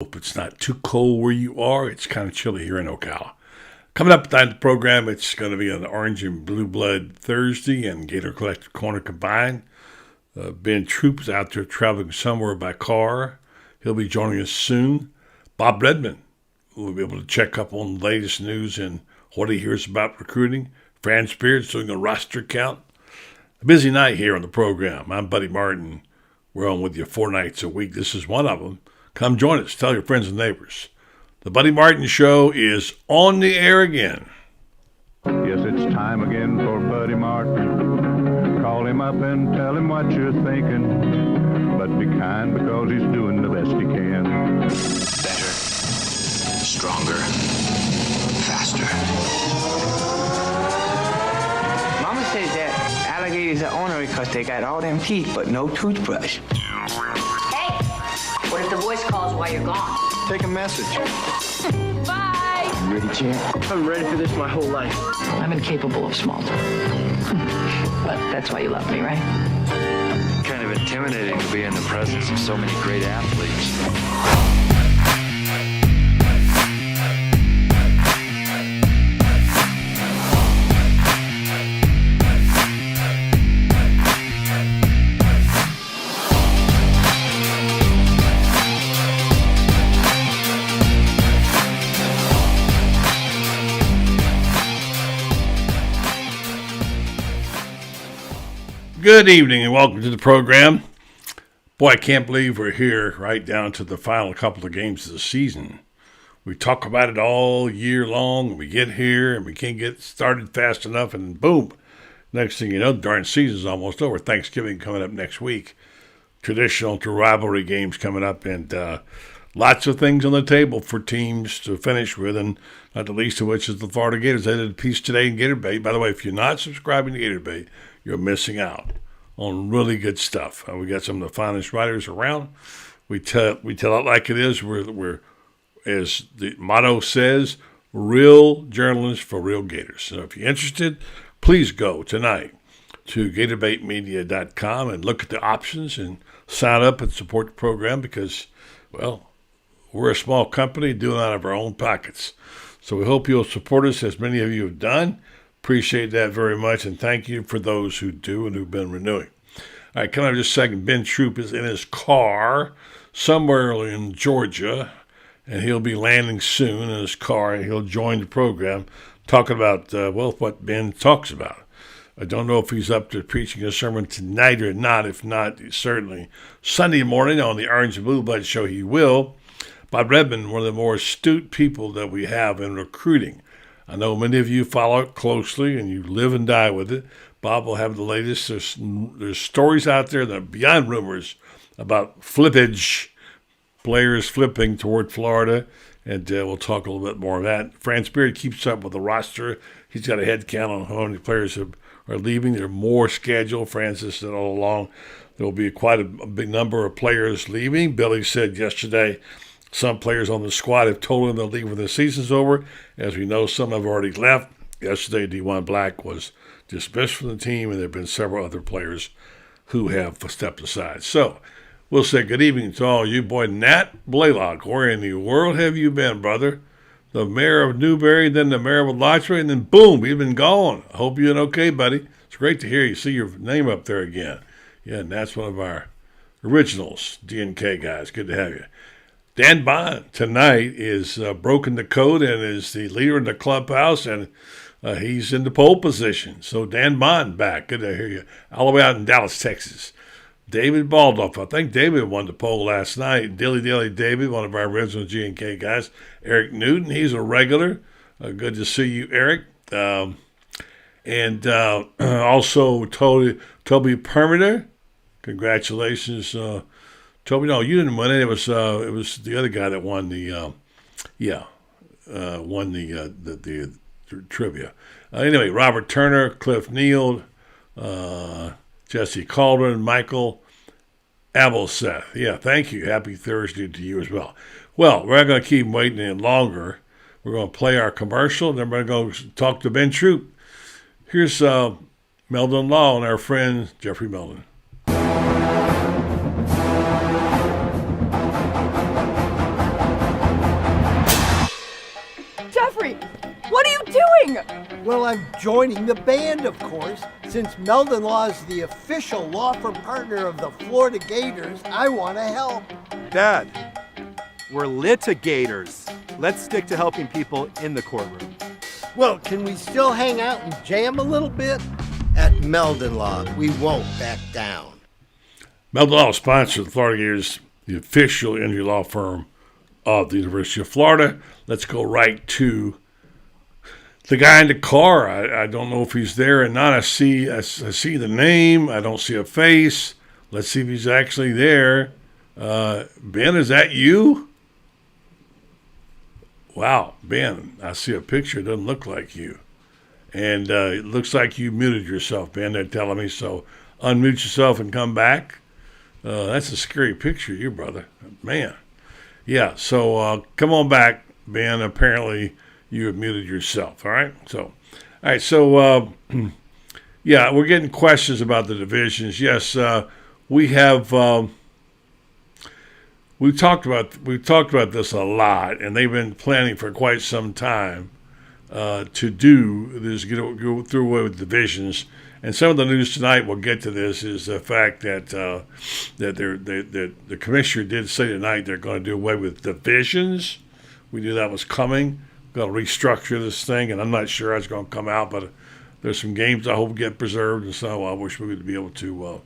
Hope it's not too cold where you are. It's kind of chilly here in Ocala. Coming up tonight in the program, it's going to be an Orange and Blue Blood Thursday and Gator Collective Corner combined. Ben Troop is out there traveling somewhere by car. He'll be joining us soon. Bob Redmond will be able to check up on the latest news and what he hears about recruiting. Fran Spears doing a roster count. A busy night here on the program. I'm Buddy Martin. We're on with you 4 nights a week. This is one of them. Come join us. Tell your friends and neighbors. The Buddy Martin Show is on the air again. Yes, it's time again for Buddy Martin. Call him up and tell him what you're thinking. But be kind because he's doing the best he can. Better, stronger, faster. Mama says that alligators are ornery because they got all them teeth but no toothbrush. Hey, what if the voice calls while you're gone? Take a message. Bye! You ready, champ? I'm ready for this my whole life. I'm incapable of small talk. But that's why you love me, right? Kind of intimidating to be in the presence of so many great athletes. Good evening and welcome to the program. Boy, I can't believe we're here right down to the final couple of games of the season. We talk about it all year long, and we get here, and we can't get started fast enough, and boom, next thing you know, the darn season's almost over. Thanksgiving coming up next week. Traditional to rivalry games coming up, and lots of things on the table for teams to finish with, and not the least of which is the Florida Gators. They did a piece today in Gator Bait. By the way, if you're not subscribing to Gator Bait, you're missing out on really good stuff. We got some of the finest writers around. We tell it like it is. We're as the motto says, real journalists for real Gators. So if you're interested, please go tonight to GatorBaitMedia.com and look at the options and sign up and support the program because, well, we're a small company doing it out of our own pockets. So we hope you'll support us as many of you have done. Appreciate that very much, and thank you for those who do and who've been renewing. All right, coming up just a second, Ben Troop is in his car somewhere in Georgia, and he'll be landing soon in his car, and he'll join the program talking about, what Ben talks about. I don't know if he's up to preaching a sermon tonight or not. If not, certainly Sunday morning on the Orange and Blue Blood Show he will. Bob Redmond, one of the more astute people that we have in recruiting. I know many of you follow it closely and you live and die with it. Bob will have the latest. There's stories out there that are beyond rumors about flippage, players flipping toward Florida, and we'll talk a little bit more of that. Fran Spears keeps up with the roster. He's got a head count on how many players are leaving. There are more scheduled. Francis said all along there will be quite a big number of players leaving. Billy said yesterday some players on the squad have told him they'll leave when the season's over. As we know, some have already left. Yesterday, D1 Black was dismissed from the team, and there have been several other players who have stepped aside. So we'll say good evening to all you. Boy, Nat Blaylock, where in the world have you been, brother? The mayor of Newberry, then the mayor of Lottery, and then boom, you've been gone. I hope you're doing okay, buddy. It's great to hear you. See your name up there again. Yeah, and that's one of our originals, D&K guys. Good to have you. Dan Bond tonight is broken the code and is the leader in the clubhouse, and he's in the pole position. So Dan Bond back. Good to hear you. All the way out in Dallas, Texas. David Baldoff. I think David won the poll last night. Dilly David, one of our original G&K guys. Eric Newton, he's a regular. Good to see you, Eric. And also Toby Permiter. Congratulations, Toby. No, you didn't win it. It was the other guy that won the trivia. Anyway, Robert Turner, Cliff Neal, Jesse Calderon, Michael Abelseth. Yeah, thank you. Happy Thursday to you as well. Well, we're not going to keep waiting any longer. We're going to play our commercial, and then we're going to go talk to Ben Troop. Here's Meldon Law and our friend Jeffrey Meldon. Well, I'm joining the band, of course. Since Meldon Law is the official law firm partner of the Florida Gators, I want to help. Dad, we're litigators. Let's stick to helping people in the courtroom. Well, can we still hang out and jam a little bit? At Meldon Law, we won't back down. Meldon Law sponsors the Florida Gators, the official injury law firm of the University of Florida. Let's go right to the guy in the car. I don't know if he's there or not. I see the name. I don't see a face. Let's see if he's actually there. Ben, is that you? Wow, Ben, I see a picture. It doesn't look like you. And it looks like you muted yourself, Ben. They're telling me. So unmute yourself and come back. That's a scary picture of you, brother. Man. Yeah, so come on back, Ben. Apparently you have muted yourself, all right? So, yeah, we're getting questions about the divisions. Yes, we have we've talked about this a lot, and they've been planning for quite some time to do this, go through with divisions. And some of the news tonight, we'll get to this, is the fact that the commissioner did say tonight they're going to do away with divisions. We knew that was coming. Going to restructure this thing, and I'm not sure how it's going to come out, but there's some games I hope get preserved, and so I wish we would be able to,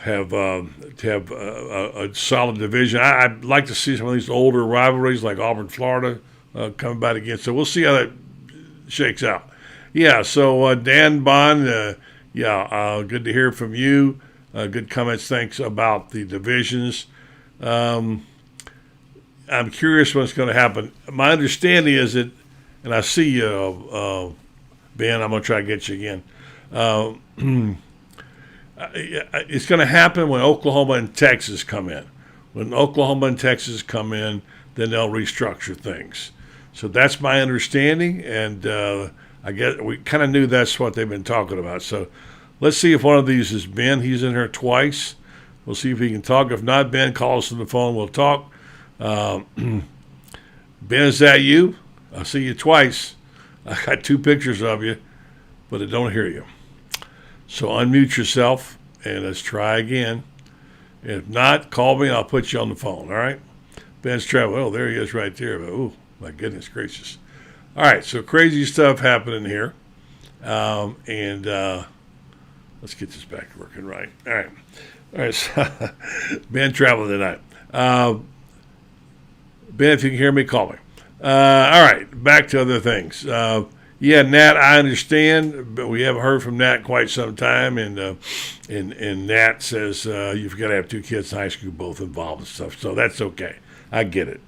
have a solid division. I'd like to see some of these older rivalries like Auburn, Florida, come back again. So we'll see how that shakes out. Yeah, so Dan Bond, good to hear from you. Good comments, thanks, about the divisions. I'm curious what's going to happen. My understanding is that, and I see you, Ben, I'm going to try to get you again. It's going to happen when Oklahoma and Texas come in. When Oklahoma and Texas come in, then they'll restructure things. So that's my understanding, and I guess we kind of knew that's what they've been talking about. So let's see if one of these is Ben. He's in here twice. We'll see if he can talk. If not, Ben, call us on the phone. We'll talk. Ben, is that you? I see you twice. I got two pictures of you, but I don't hear you. So unmute yourself, and let's try again. If not, call me, and I'll put you on the phone, all right? Ben's traveling. Oh, there he is right there. Oh, my goodness gracious. All right, so crazy stuff happening here. And let's get this back to working right. All right, so Ben traveling tonight. Ben, if you can hear me, call me. All right, back to other things. Yeah, Nat, I understand, but we haven't heard from Nat in quite some time, and Nat says you've got to have two kids in high school both involved and stuff, so that's okay. I get it.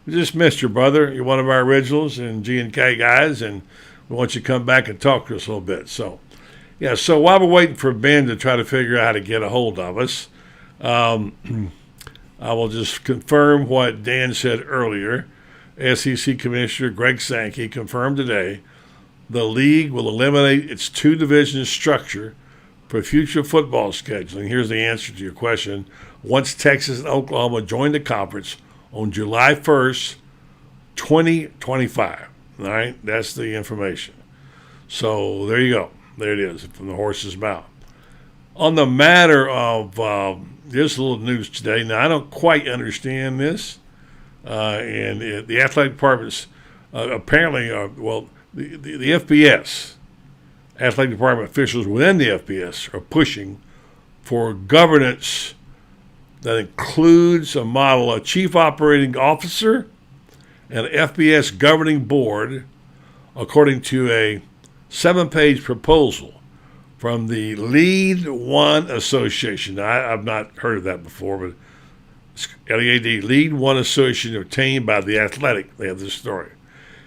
We just missed your brother. You're one of our originals and G&K guys, and we want you to come back and talk to us a little bit. So, yeah, so while we're waiting for Ben to try to figure out how to get a hold of us, I will just confirm what Dan said earlier. SEC Commissioner Greg Sankey confirmed today the league will eliminate its two-division structure for future football scheduling. Here's the answer to your question. Once Texas and Oklahoma join the conference on July 1st, 2025. All right, that's the information. So there you go. There it is from the horse's mouth. On the matter of this little news today, now I don't quite understand this, and the athletic departments apparently the FBS, athletic department officials within the FBS are pushing for governance that includes a model of chief operating officer and FBS governing board, according to a 7-page proposal from the Lead One Association. Now, I've not heard of that before, but it's LEAD, Lead One Association, obtained by The Athletic. They have this story.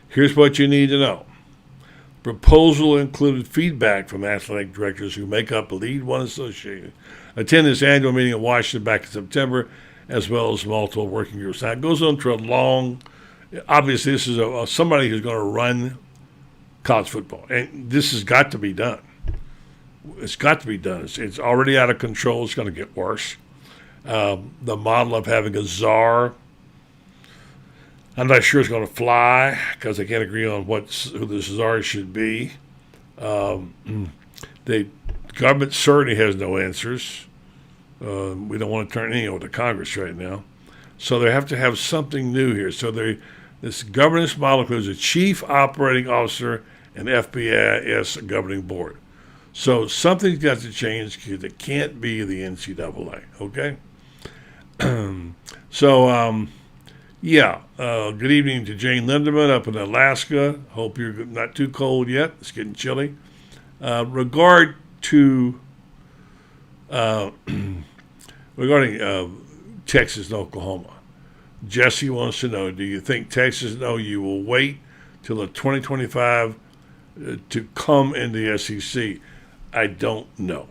Here's what you need to know. Proposal included feedback from athletic directors who make up the Lead One Association, attend this annual meeting in Washington back in September, as well as multiple working groups. Now, it goes on to a long, obviously this is somebody who's going to run college football, and this has got to be done. It's got to be done. It's already out of control. It's going to get worse. The model of having a czar, I'm not sure it's going to fly because they can't agree on who the czar should be. The government certainly has no answers. We don't want to turn anything over to Congress right now. So they have to have something new here. So this governance model includes a chief operating officer and FBIS governing board. So something's got to change because it can't be the NCAA, okay? Good evening to Jane Lindemann up in Alaska. Hope you're not too cold yet. It's getting chilly. Regarding Texas and Oklahoma, Jesse wants to know, do you think Texas and OU will wait till the 2025 to come in the SEC? I don't know.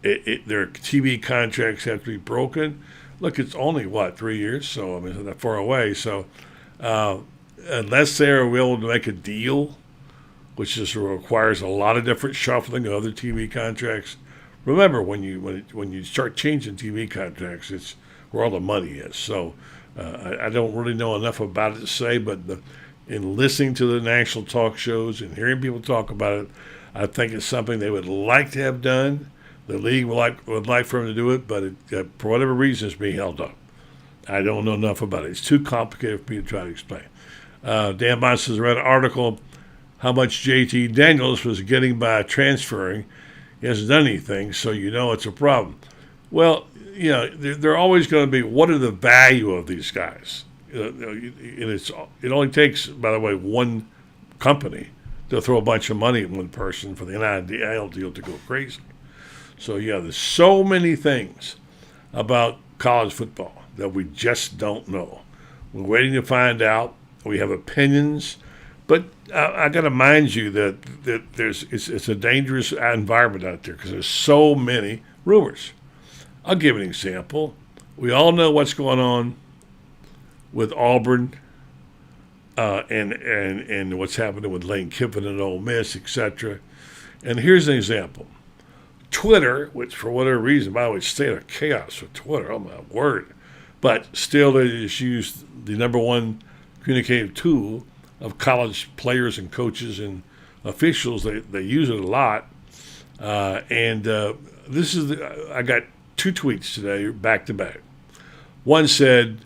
Their TV contracts have to be broken. Look, it's only, 3 years? So, I mean, it's not far away. So, unless they're able to make a deal, which just requires a lot of different shuffling of other TV contracts. Remember, when you start changing TV contracts, it's where all the money is. So, I don't really know enough about it to say, but in listening to the national talk shows and hearing people talk about it, I think it's something they would like to have done. The league would like for them to do it, but for whatever reason, it's being held up. I don't know enough about it. It's too complicated for me to try to explain. Dan Bond says, I read an article how much JT Daniels was getting by transferring. He hasn't done anything, so you know it's a problem. Well, they're always going to be, what are the value of these guys? It only takes, by the way, one company to throw a bunch of money at one person for the NIL deal to go crazy. So, there's so many things about college football that we just don't know. We're waiting to find out. We have opinions. But I got to mind you that it's a dangerous environment out there because there's so many rumors. I'll give an example. We all know what's going on with Auburn and what's happening with Lane Kiffin and Ole Miss, etc. And here's an example. Twitter, which for whatever reason, by the way, state of chaos with Twitter, oh my word. But still, they just use the number one communicative tool of college players and coaches and officials. They use it a lot. I got two tweets today, back to back. One said,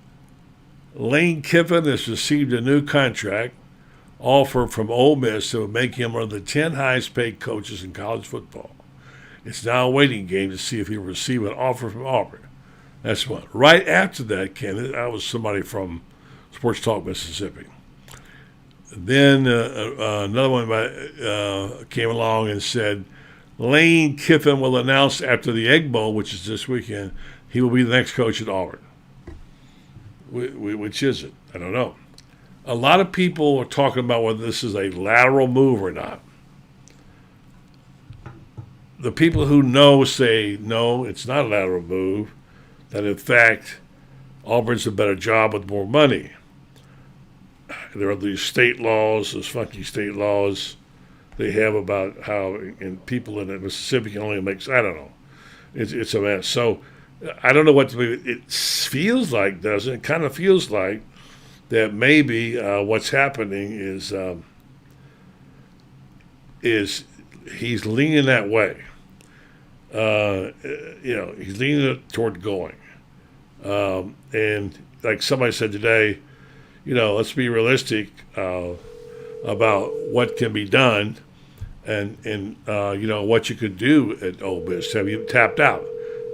Lane Kiffin has received a new contract offer from Ole Miss that would make him one of the 10 highest paid coaches in college football. It's now a waiting game to see if he'll receive an offer from Auburn. That's one. Right after that, Ken, that was somebody from Sports Talk, Mississippi. Then another one came along and said, Lane Kiffin will announce after the Egg Bowl, which is this weekend, he will be the next coach at Auburn. Which is it? I don't know. A lot of people are talking about whether this is a lateral move or not. The people who know say, no, it's not a lateral move, that in fact, Auburn's a better job with more money. There are these state laws, those funky state laws they have about how people in Mississippi can only make, I don't know. It's a mess. So I don't know what to believe. It feels like, doesn't it? It kind of feels like that maybe what's happening is he's leaning that way. He's leaning toward going. And like somebody said today, let's be realistic about what can be done and what you could do at Ole Miss. Have you tapped out?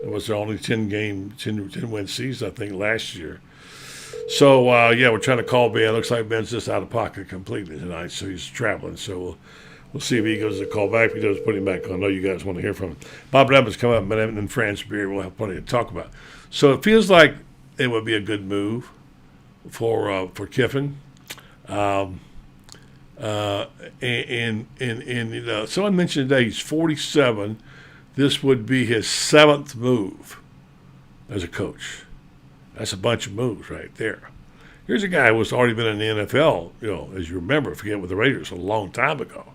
It was their only 10-win season, I think, last year. So, we're trying to call Ben. Looks like Ben's just out of pocket completely tonight, so he's traveling. So we'll see if he goes to call back. If he does, put him back on. I know you guys want to hear from him. Bob Evans coming up, and France Beer. We'll have plenty to talk about. So it feels like it would be a good move for Kiffin. Someone mentioned today he's 47. This would be his 7th move as a coach. That's a bunch of moves right there. Here's a guy who's already been in the NFL, as you remember, forget with the Raiders a long time ago.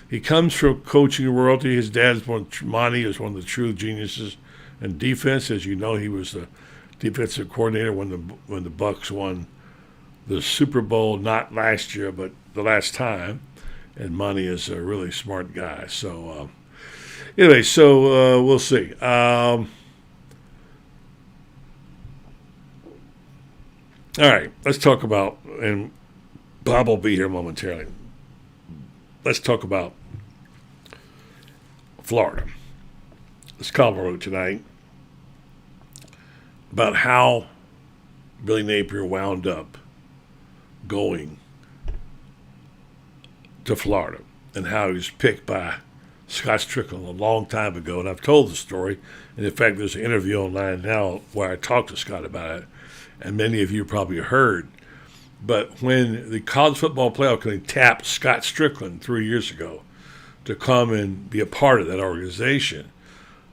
He comes from coaching royalty. His dad's Monty is one of the true geniuses in defense. As you know, he was the defensive coordinator when the Bucs won the Super Bowl, not last year, but the last time. And Monty is a really smart guy. So, anyway, we'll see. All right, let's talk about, and Bob will be here momentarily. Let's talk about Florida. This column I wrote tonight about how Billy Napier wound up going to Florida and how he was picked by Scott Strickland a long time ago. And I've told the story. And in fact, there's an interview online now where I talked to Scott about it. And many of you probably heard. But when the college football playoff committee tapped Scott Strickland 3 years ago to come and be a part of that organization,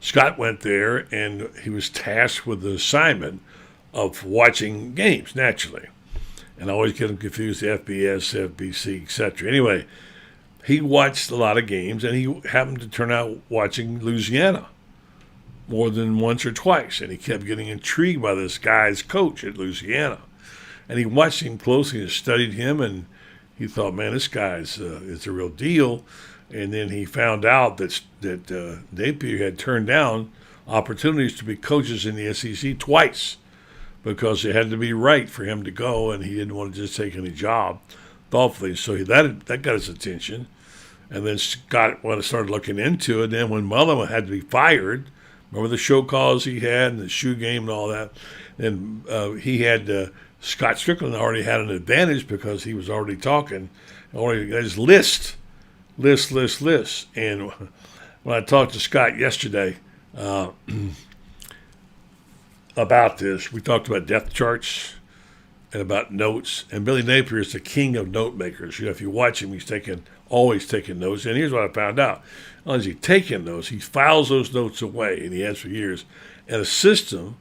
Scott went there and he was tasked with the assignment of watching games, naturally. And I always get them confused, the FBS, FBC, etc. Anyway, he watched a lot of games, and he happened to turn out watching Louisiana more than once or twice. And he kept getting intrigued by this guy's coach at Louisiana. And he watched him closely and studied him, and he thought, man, this guy is a real deal. And then he found out that Napier had turned down opportunities to be coaches in the SEC twice because it had to be right for him to go, and he didn't want to just take any job thoughtfully. So that got his attention. And then Scott started looking into it. And then when Mullen had to be fired, remember the show calls he had and the shoe game and all that, and he had Scott Strickland already had an advantage because he was already talking, already got his list. And when I talked to Scott yesterday about this, we talked about depth charts and about notes. And Billy Napier is the king of note makers. If you watch him, he's always taking notes. And here's what I found out. Not only is he taking notes, he files those notes away, and he has for years, in a system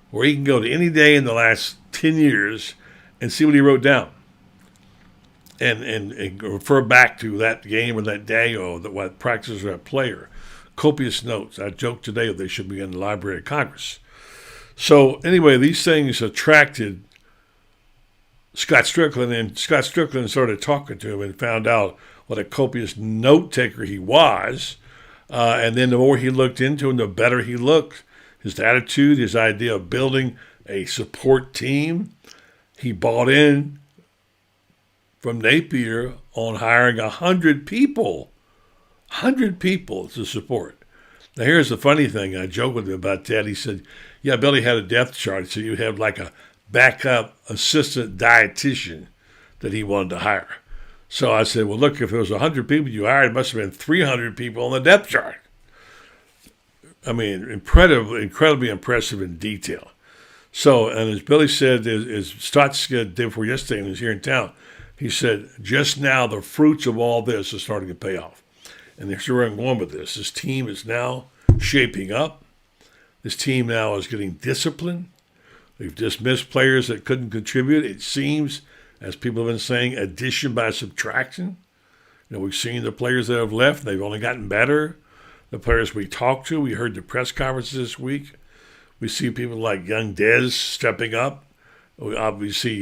where he can go to any day in the last 10 years and see what he wrote down. And refer back to that game or that day or what practice or that player. Copious notes. I joked today that they should be in the Library of Congress. So anyway, these things attracted Scott Strickland, and Scott Strickland started talking to him and found out what a copious note taker he was. And then the more he looked into him, the better he looked. His attitude, his idea of building a support team, he bought in from Napier on hiring 100 people to support. Now, here's the funny thing. I joked with him about that. He said, yeah, Billy had a depth chart, so you'd have like a backup assistant dietitian that he wanted to hire. So I said, well, look, if it was 100 people you hired, it must have been 300 people on the depth chart. I mean, incredibly impressive in detail. So, and as Billy said, as Stotts did before yesterday, and he was here in town, he said, just now the fruits of all this are starting to pay off. And here's where I'm going with this. This team is now shaping up. This team now is getting disciplined. They've dismissed players that couldn't contribute. It seems, as people have been saying, addition by subtraction. We've seen the players that have left. They've only gotten better. The players we talked to, we heard the press conferences this week. We see people like young Dez stepping up. We obviously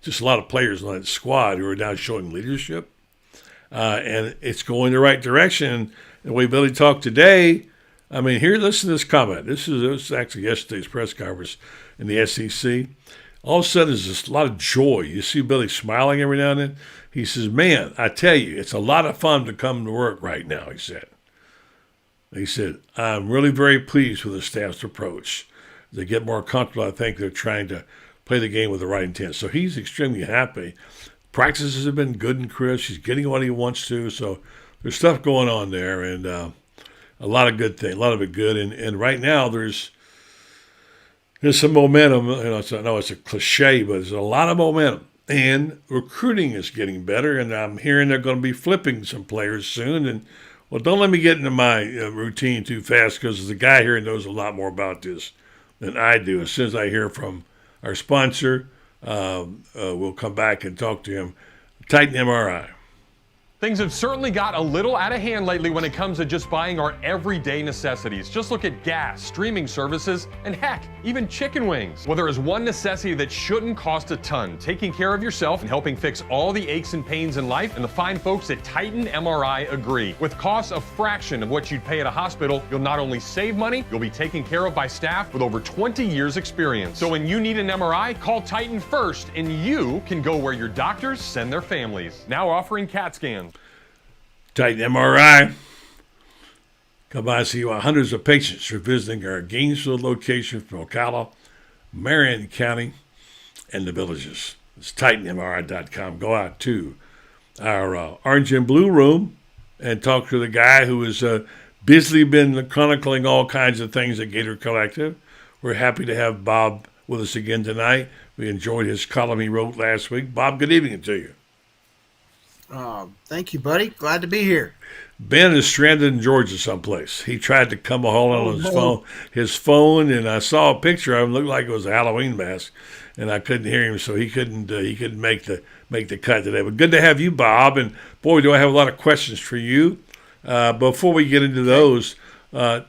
just a lot of players on that squad who are now showing leadership. And it's going the right direction. The way Billy talked today, I mean, here, listen to this comment. This was actually yesterday's press conference in the SEC. All of a sudden, there's just a lot of joy. You see Billy smiling every now and then. He says, man, I tell you, it's a lot of fun to come to work right now, he said. He said, I'm really very pleased with the staff's approach. They get more comfortable. I think they're trying to play the game with the right intent. So he's extremely happy. Practices have been good and crisp. He's getting what he wants to. So there's stuff going on there, and a lot of good things, a lot of it good. And right now there's some momentum. I know it's a cliche, but there's a lot of momentum. And recruiting is getting better, and I'm hearing they're going to be flipping some players soon. And, well, don't let me get into my routine too fast, because the guy here knows a lot more about this than I do. As soon as I hear from our sponsor, we'll come back and talk to him. Titan MRI. Things have certainly got a little out of hand lately when it comes to just buying our everyday necessities. Just look at gas, streaming services, and heck, even chicken wings. Well, there is one necessity that shouldn't cost a ton: taking care of yourself and helping fix all the aches and pains in life, and the fine folks at Titan MRI agree. With costs a fraction of what you'd pay at a hospital, you'll not only save money, you'll be taken care of by staff with over 20 years experience. So when you need an MRI, call Titan first, and you can go where your doctors send their families. Now offering CAT scans. Titan MRI. Come by and see hundreds of patients are visiting our Gainesville location from Ocala, Marion County, and the villages. It's TitanMRI.com. Go out to our Orange and Blue room and talk to the guy who has busily been chronicling all kinds of things at Gator Collective. We're happy to have Bob with us again tonight. We enjoyed his column he wrote last week. Bob, good evening to you. Thank you, buddy. Glad to be here. Ben is stranded in Georgia someplace. He tried to come home on his phone, and I saw a picture of him. Looked like it was a Halloween mask, and I couldn't hear him, so he couldn't make the cut today. But good to have you, Bob. And boy, do I have a lot of questions for you. Before we get into those, tell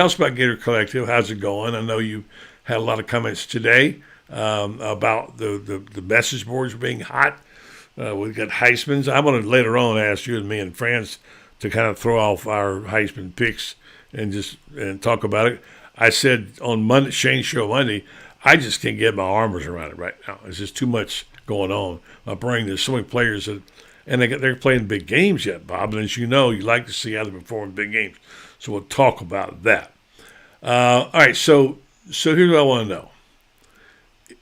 us about Gator Collective. How's it going? I know you had a lot of comments today about the message boards being hot. We've got Heisman's. I'm going to later on ask you and me and France to kind of throw off our Heisman picks and talk about it. I said on Monday, Shane's show Monday, I just can't get my arms around it right now. It's just too much going on. My brain, there's so many players and they're playing big games yet, Bob. And as you know, you like to see how they perform in big games. So we'll talk about that. All right. So here's what I want to know.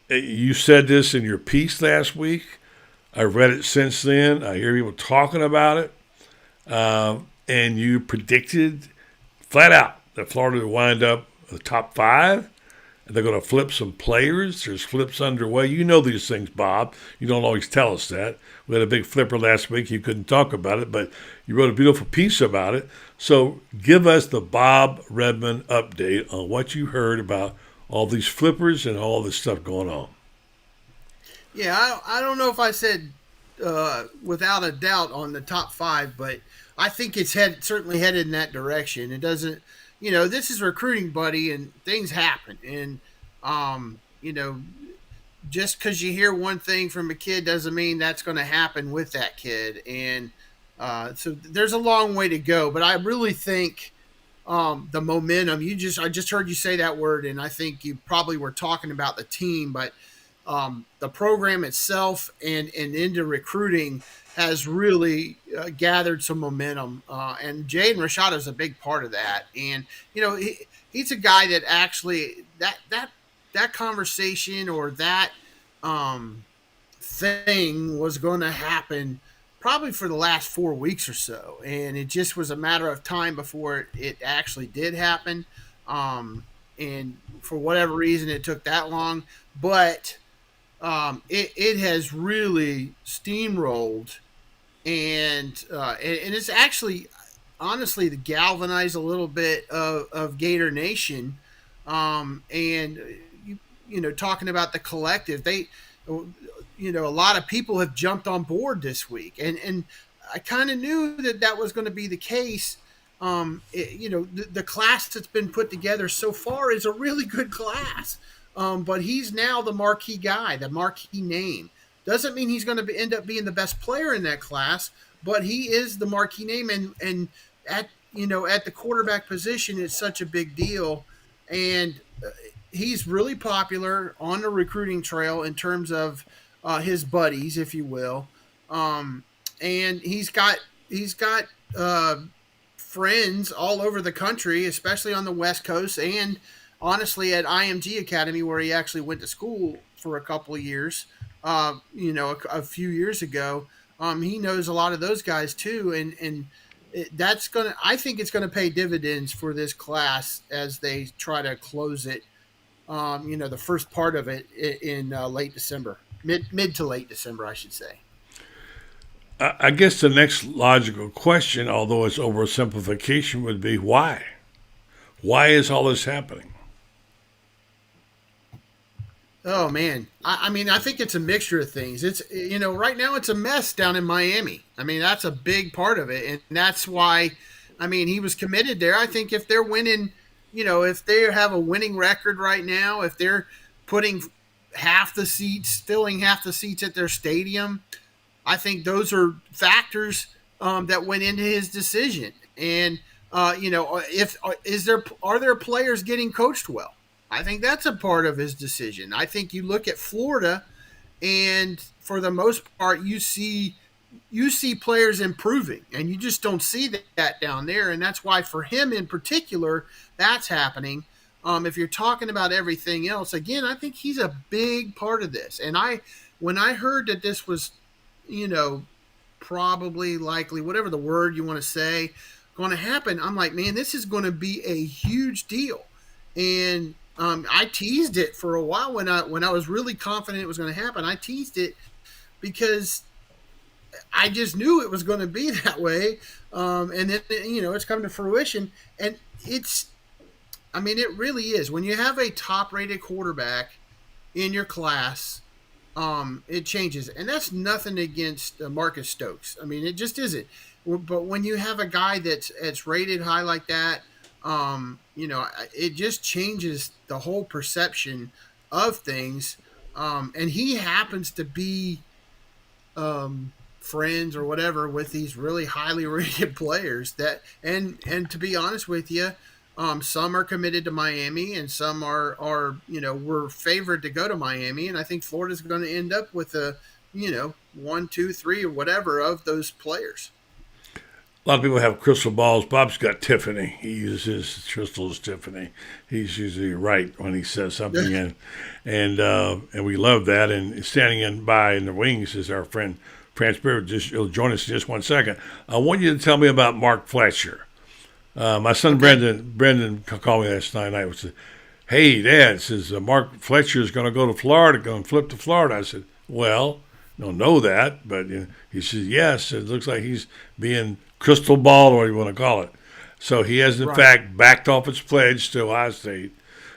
You said this in your piece last week. I've read it since then. I hear people talking about it. And you predicted flat out that Florida would wind up the top 5. And they're going to flip some players. There's flips underway. You know these things, Bob. You don't always tell us that. We had a big flipper last week. You couldn't talk about it, but you wrote a beautiful piece about it. So give us the Bob Redmond update on what you heard about all these flippers and all this stuff going on. Yeah, I don't know if I said without a doubt on the top 5, but I think it's certainly headed in that direction. It doesn't, this is recruiting, buddy, and things happen. And, just because you hear one thing from a kid doesn't mean that's going to happen with that kid. And so there's a long way to go. But I really think the momentum, I just heard you say that word, and I think you probably were talking about the team, but the program itself and into recruiting has really gathered some momentum. And Jaden Rashad is a big part of that. And, he's a guy that actually that conversation or that thing was going to happen probably for the last 4 weeks or so. And it just was a matter of time before it actually did happen. And for whatever reason, it took that long. But it has really steamrolled, and it's actually, honestly, to galvanize a little bit of Gator Nation, and talking about the collective, they, a lot of people have jumped on board this week, and I kind of knew that was going to be the case. The class that's been put together so far is a really good class. But he's now the marquee guy, the marquee name. Doesn't mean he's going to end up being the best player in that class, but he is the marquee name. And at the quarterback position, it's such a big deal. And he's really popular on the recruiting trail in terms of his buddies, if you will. And he's got friends all over the country, especially on the West Coast, and honestly at IMG Academy, where he actually went to school for a couple of years, a few years ago. He knows a lot of those guys too. And I think it's going to pay dividends for this class as they try to close it, the first part of it in late December, mid to late December, I should say. I guess the next logical question, although it's oversimplification, would be why? Why is all this happening? Oh man, I mean, I think it's a mixture of things. It's right now it's a mess down in Miami. I mean, that's a big part of it, and that's why, I mean, he was committed there. I think if they're winning, if they have a winning record right now, if they're putting filling half the seats at their stadium, I think those are factors that went into his decision. And if is there are there players getting coached well? I think that's a part of his decision. I think you look at Florida, and for the most part, you see players improving, and you just don't see that down there. And that's why, for him in particular, that's happening. If you're talking about everything else, again, I think he's a big part of this. And when I heard that this was, you know, probably, likely, whatever the word you want to say, going to happen, I'm like, man, this is going to be a huge deal. And I teased it for a while when I was really confident it was going to happen. I teased it because I just knew it was going to be that way. And then, it's come to fruition. And I mean, it really is. When you have a top rated quarterback in your class, it changes. And that's nothing against Marcus Stokes. I mean, it just isn't. But when you have a guy that's rated high like that, it just changes the whole perception of things. And he happens to be friends or whatever with these really highly rated players and to be honest with you, some are committed to Miami and some are were favored to go to Miami, and I think Florida's going to end up with one, two, three, or whatever of those players. A lot of people have crystal balls. Bob's got Tiffany. He uses his crystal as Tiffany. He's usually right when he says something, and we love that. And standing in the wings is our friend France Beard. He'll join us in just 1 second. I want you to tell me about Mark Fletcher. My son Brendan called me last night. I said, "Hey, Dad," says Mark Fletcher is going to go to Florida, going to flip to Florida. I said, "Well, don't know that," but he says, "Yes, it looks like he's being crystal ball, or what you want to call it." So he has, in fact, backed off his pledge to Ohio State.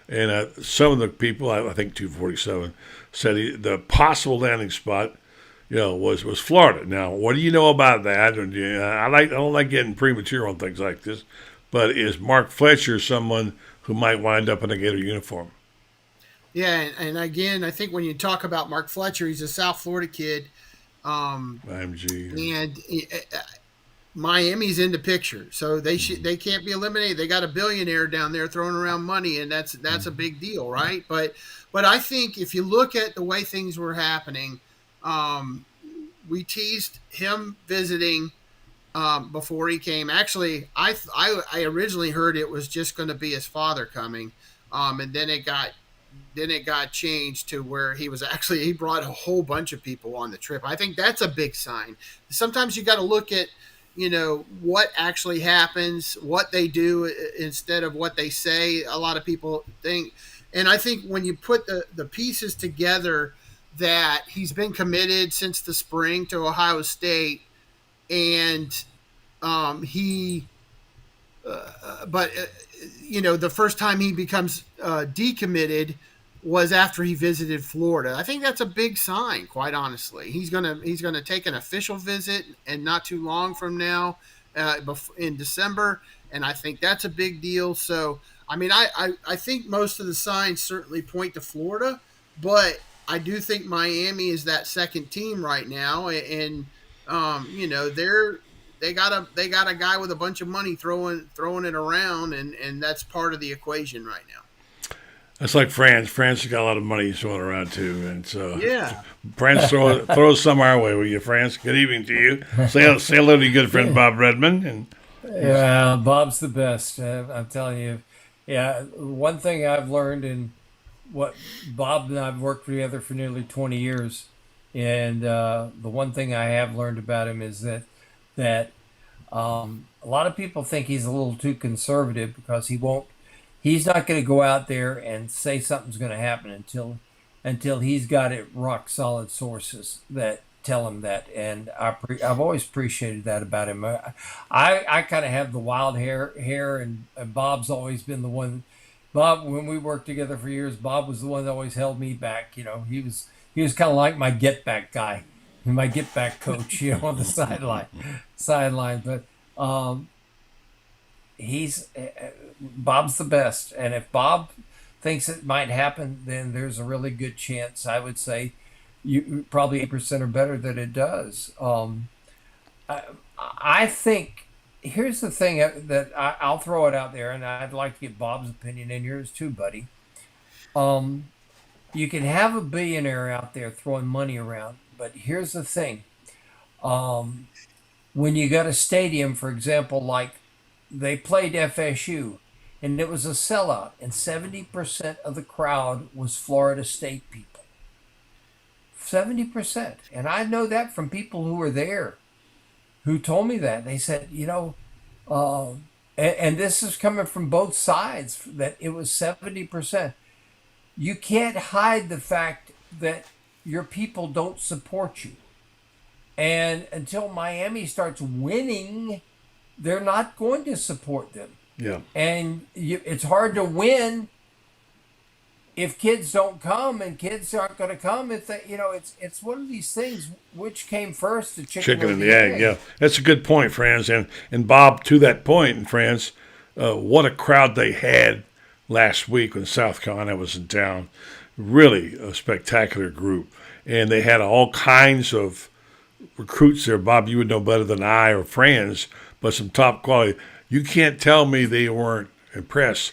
And some of the people, I think 247, said the possible landing spot, was Florida. Now, what do you know about that? And I don't like getting premature on things like this, but is Mark Fletcher someone who might wind up in a Gator uniform? Yeah, and again, I think when you talk about Mark Fletcher, he's a South Florida kid. IMG. And Miami's in the picture, so they can't be eliminated. They got a billionaire down there throwing around money, and that's a big deal, right? But I think if you look at the way things were happening, we teased him visiting before he came. Actually, I originally heard it was just going to be his father coming, and then it got changed to where he brought a whole bunch of people on the trip. I think that's a big sign. Sometimes you got to look at what actually happens, what they do instead of what they say. A lot of people think, and I think when you put the pieces together, that he's been committed since the spring to Ohio State, and the first time he becomes decommitted was after he visited Florida. I think that's a big sign, quite honestly. He's gonna take an official visit, and not too long from now, in December, and I think that's a big deal. So, I mean, I think most of the signs certainly point to Florida, but I do think Miami is that second team right now, and they got a guy with a bunch of money throwing it around, and that's part of the equation right now. It's like France. France has got a lot of money throwing around too, and so yeah, France throws some our way. Will you, France? Good evening to you. Say hello to your good friend Bob Redmond. And yeah, Bob's the best. I'm telling you. Yeah, one thing I've learned, and what Bob and I've worked together for nearly 20 years, and the one thing I have learned about him is that a lot of people think he's a little too conservative because he's not going to go out there and say something's going to happen until he's got it rock solid sources that tell him that. And I've always appreciated that about him. I kind of have the wild hair, and Bob's always been the one Bob, when we worked together for years, Bob was the one that always held me back. He was kind of like my get back guy, my get back coach. On the sideline. But um, he's Bob's the best, and if Bob thinks it might happen, then there's a really good chance. I would say, you probably 8% or better that it does. I, I think here's the thing that I'll throw it out there, and I'd like to get Bob's opinion and yours too, buddy. Um, you can have a billionaire out there throwing money around, but here's the thing: um, when you got a stadium, for example, like they played FSU, and it was a sellout, and 70% of the crowd was Florida State people. 70%, and I know that from people who were there, who told me that. They said, uh, and this is coming from both sides, that it was 70%. You can't hide the fact that your people don't support you. And until Miami starts winning, they're not going to support them. Yeah. And it's hard to win if kids don't come, and kids aren't going to come. It's one of these things. Which came first, the chicken or and the egg? Yeah, that's a good point, Franz. And Bob, to that point, and Franz, what a crowd they had last week when South Carolina was in town. Really a spectacular group, and they had all kinds of recruits there. Bob, you would know better than I or Franz, but some top quality. You can't tell me they weren't impressed.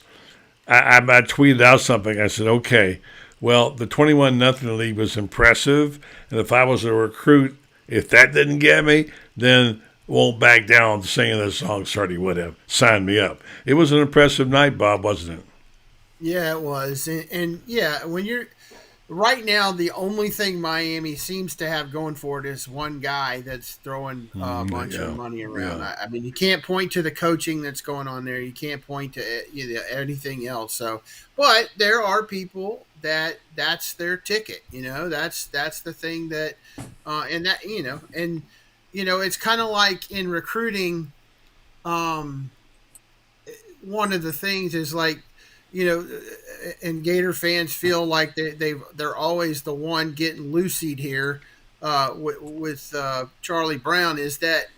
I tweeted out something. I said, okay, well, the 21-0 lead was impressive, and if I was a recruit, if that didn't get me, then won't back down singing the song, Sardy would have signed me up. It was an impressive night, Bob, wasn't it? Yeah, it was. And yeah, when you're right now, the only thing Miami seems to have going for it is one guy that's throwing a bunch of money around. Yeah. I mean, you can't point to the coaching that's going on there. You can't point to anything else. So, but there are people that's their ticket. That's the thing that, and that it's kind of like in recruiting. One of the things is like, and Gator fans feel like they're always the one getting loosied here with Charlie Brown. Is that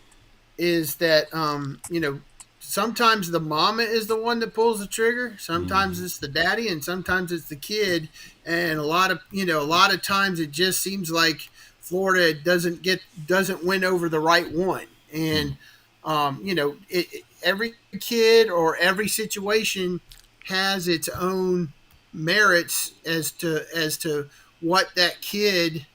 sometimes the mama is the one that pulls the trigger. Sometimes it's the daddy, and sometimes it's the kid. And a lot of times it just seems like Florida doesn't win over the right one. And every kid or every situation has its own merits as to what that kid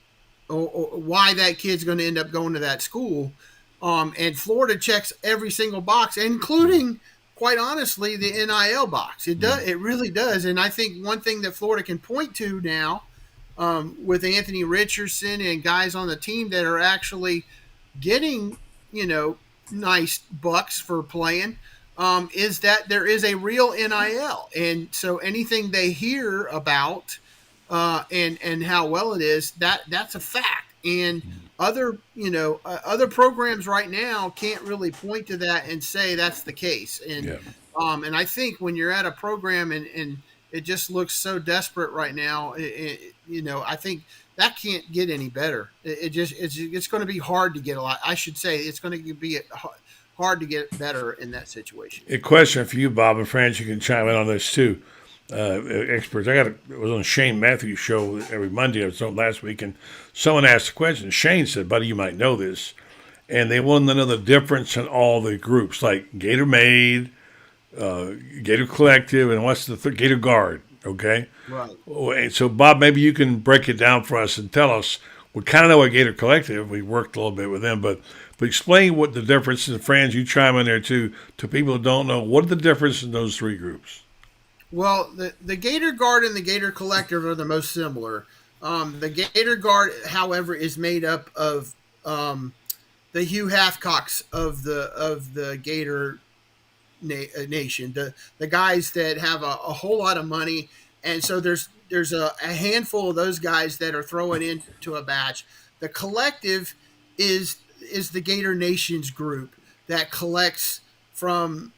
or why that kid's going to end up going to that school. And Florida checks every single box, including, quite honestly, the NIL box. It does. It really does. And I think one thing that Florida can point to now, with Anthony Richardson and guys on the team that are actually getting, nice bucks for playing, is that there is a real NIL. And so anything they hear about and how well it is, that's a fact. And other programs right now can't really point to that and say that's the case. And and I think when you're at a program and it just looks so desperate right now, I think that can't get any better. It's going to be hard to get a lot. I should say it's going to be hard to get better in that situation. A question for you, Bob and Franz. You can chime in on this too. Experts. It was on Shane Matthews' show every Monday. I was on last week, and someone asked a question. Shane said, "Buddy, you might know this," and they wanted to know the difference in all the groups, like Gator Made, Gator Collective, and what's the Gator Guard. Okay, right. So, Bob, maybe you can break it down for us and tell us. We kind of know what Gator Collective. We worked a little bit with them, but explain what the difference is. Franz, you chime in there too. To people who don't know, what are the difference in those three groups? Well, the Gator Guard and the Gator Collective are the most similar. The Gator Guard, however, is made up of the Hugh Hathcocks of the Gator Nation, the guys that have a whole lot of money, and so there's a handful of those guys that are throwing into a batch. The Collective is the Gator Nation's group that collects from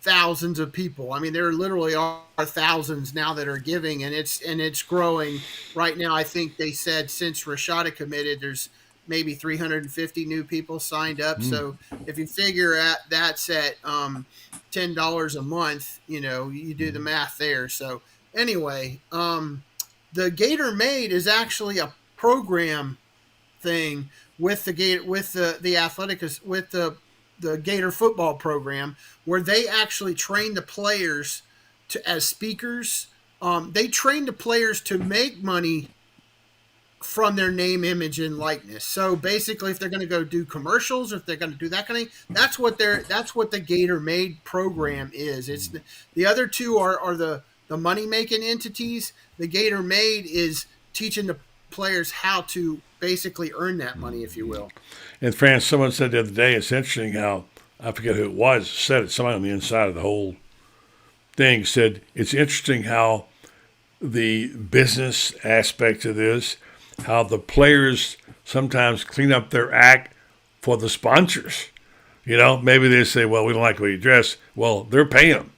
thousands of people. I mean, there literally are thousands now that are giving, and it's growing right now. I think they said since Rashada committed, there's maybe 350 new people signed up. So if you figure that's at $10 a month, you do the math there. So anyway, the Gator Made is actually a program thing with the Gator with the athletic with the Gator football program where they actually train the players to as speakers. They train the players to make money from their name, image, and likeness. So basically, if they're going to go do commercials, or if they're going to do that kind of thing, that's what the Gator Made program is. It's the other two are the money making entities. The Gator Made is teaching the players how to basically earn that money, if you will. And France, someone said the other day, it's interesting how, I forget who it was, said it, somebody on the inside of the whole thing said, it's interesting how the business aspect of this, how the players sometimes clean up their act for the sponsors. Maybe they say, well, we don't like the way you dress. Well, they're paying them.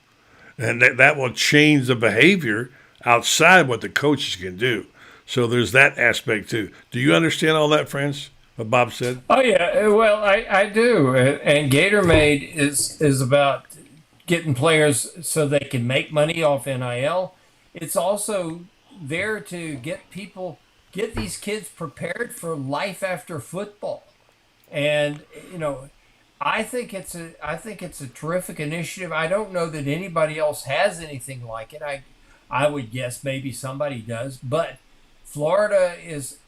And that will change the behavior outside what the coaches can do. So there's that aspect too. Do you understand all that, friends, what Bob said? Oh, yeah. Well, I do. And Gator Made is about getting players so they can make money off NIL. It's also there to get these kids prepared for life after football. And, I think it's a terrific initiative. I don't know that anybody else has anything like it. I would guess maybe somebody does, but Florida is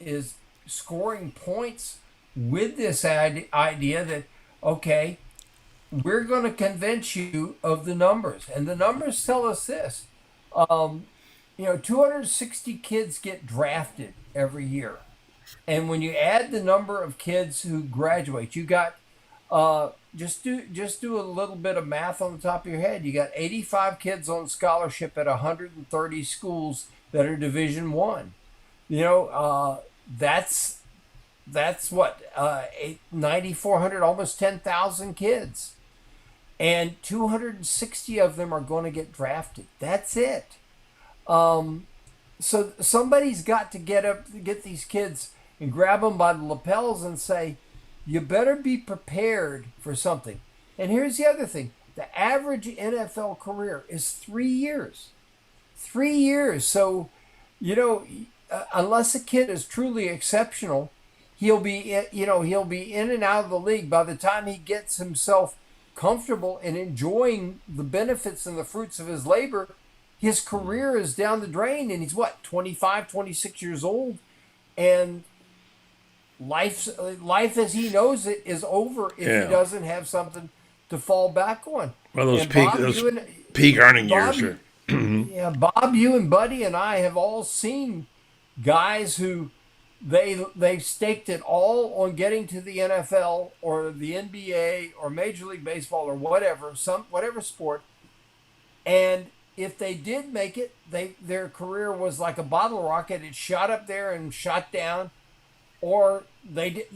scoring points with this idea that, okay, we're going to convince you of the numbers. And the numbers tell us this. 260 kids get drafted every year. And when you add the number of kids who graduate, you got, just do a little bit of math on the top of your head. You got 85 kids on scholarship at 130 schools that are Division I. That's what 9,400, almost 10,000 kids, and 260 of them are going to get drafted. That's it. So somebody's got to get these kids and grab them by the lapels and say, you better be prepared for something. And here's the other thing: the average NFL career is 3 years. 3 years. So, unless a kid is truly exceptional, he'll be in and out of the league by the time he gets himself comfortable and enjoying the benefits and the fruits of his labor. His career is down the drain, and he's 25, 26 years old, and life as he knows it is over if he doesn't have something to fall back on. Well, those peak earning years are. Yeah, Bob, you and Buddy and I have all seen guys who they staked it all on getting to the NFL or the NBA or Major League Baseball or whatever sport, and if they did make it, their career was like a bottle rocket. It shot up there and shot down, or they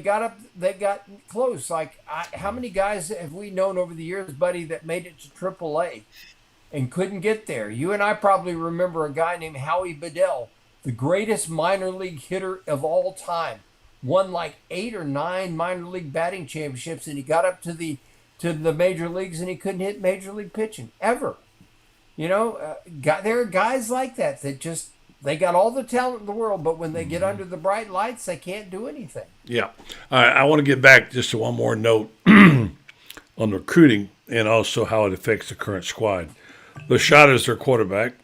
got close. Like how many guys have we known over the years, Buddy, that made it to AAA and couldn't get there? You and I probably remember a guy named Howie Bedell, the greatest minor league hitter of all time, won like 8 or 9 minor league batting championships, and he got up to the major leagues and he couldn't hit major league pitching ever. There are guys like that just they got all the talent in the world, but when they get under the bright lights, they can't do anything. Yeah. All right, I want to get back just to one more note on recruiting and also how it affects the current squad. Lashada is their quarterback,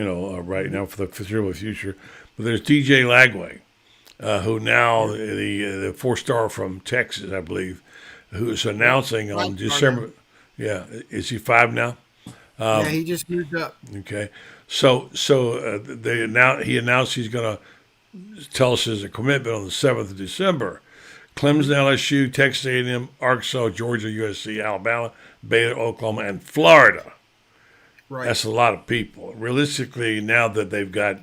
right now for the foreseeable future. But there's DJ Lagway, who now the 4-star from Texas, I believe, who is announcing on December. Yeah, is he 5 now? Yeah, he just moved up. Okay, so he announced he's going to tell us his commitment on the 7th of December. Clemson, LSU, Texas A&M, Arkansas, Georgia, USC, Alabama, Baylor, Oklahoma, and Florida. Right. That's a lot of people. Realistically, now that they've got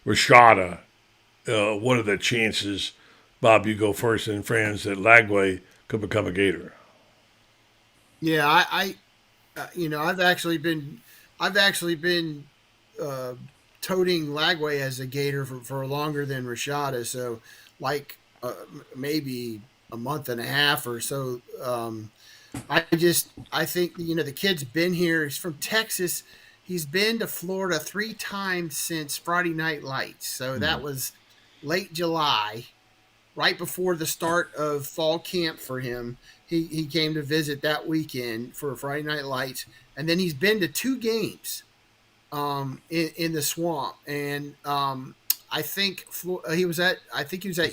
Rashada, what are the chances, Bob, you go first, and friends, that Lagway could become a Gator? Yeah, I've actually been uh, toting Lagway as a Gator for longer than Rashada. So, like maybe a month and a half or so. I think the kid's been here. He's from Texas. He's been to Florida 3 times since Friday Night Lights. So that was late July, right before the start of fall camp for him. He came to visit that weekend for Friday Night Lights, and then he's been to 2 games in the swamp. And I think he was at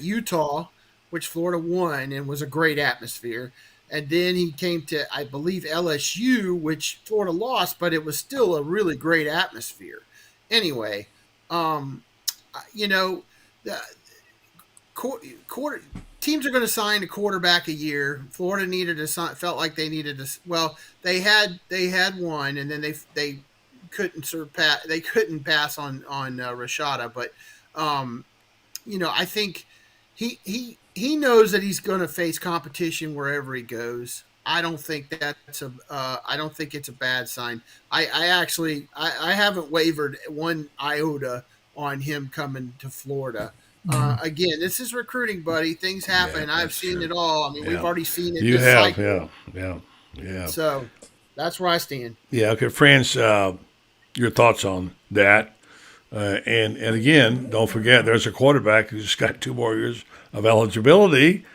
Utah, which Florida won and was a great atmosphere. And then he came to, I believe, LSU, which Florida lost, but it was still a really great atmosphere. Anyway, um, you know, the quarter teams are going to sign a quarterback a year. Florida needed to sign, felt like they needed to. Well, they had one, and then they couldn't surpass. They couldn't pass on Rashada, but um, I think he knows that he's going to face competition wherever he goes. I don't think it's a bad sign. I haven't wavered one iota on him coming to Florida. Again, this is recruiting, buddy. Things happen. I've seen it all. I mean, we've already seen it. You this have, cycle. yeah. So that's where I stand. Yeah, okay, France, your thoughts on that? And again, don't forget, there's a quarterback who's got 2 more years of eligibility.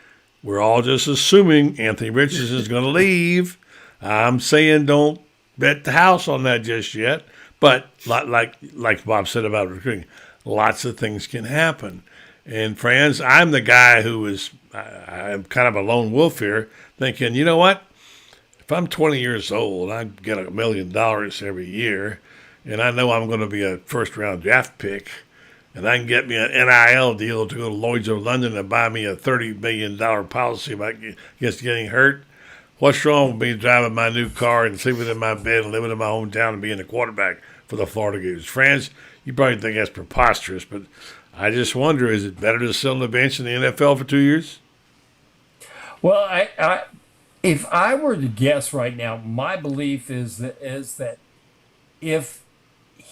We're all just assuming Anthony Richardson is going to leave. I'm saying don't bet the house on that just yet. But like Bob said about recruiting, lots of things can happen. And friends, I'm the guy I'm kind of a lone wolf here, thinking, you know what? If I'm 20 years old, I get $1 million every year, and I know I'm going to be a first-round draft pick, and I can get me an NIL deal to go to Lloyd's of London and buy me a $30 million policy against getting hurt. What's wrong with me driving my new car and sleeping in my bed and living in my hometown and being a quarterback for the Florida Gators? France, you probably think that's preposterous, but I just wonder, is it better to sit on the bench in the NFL for 2 years? Well, if I were to guess right now, my belief is that if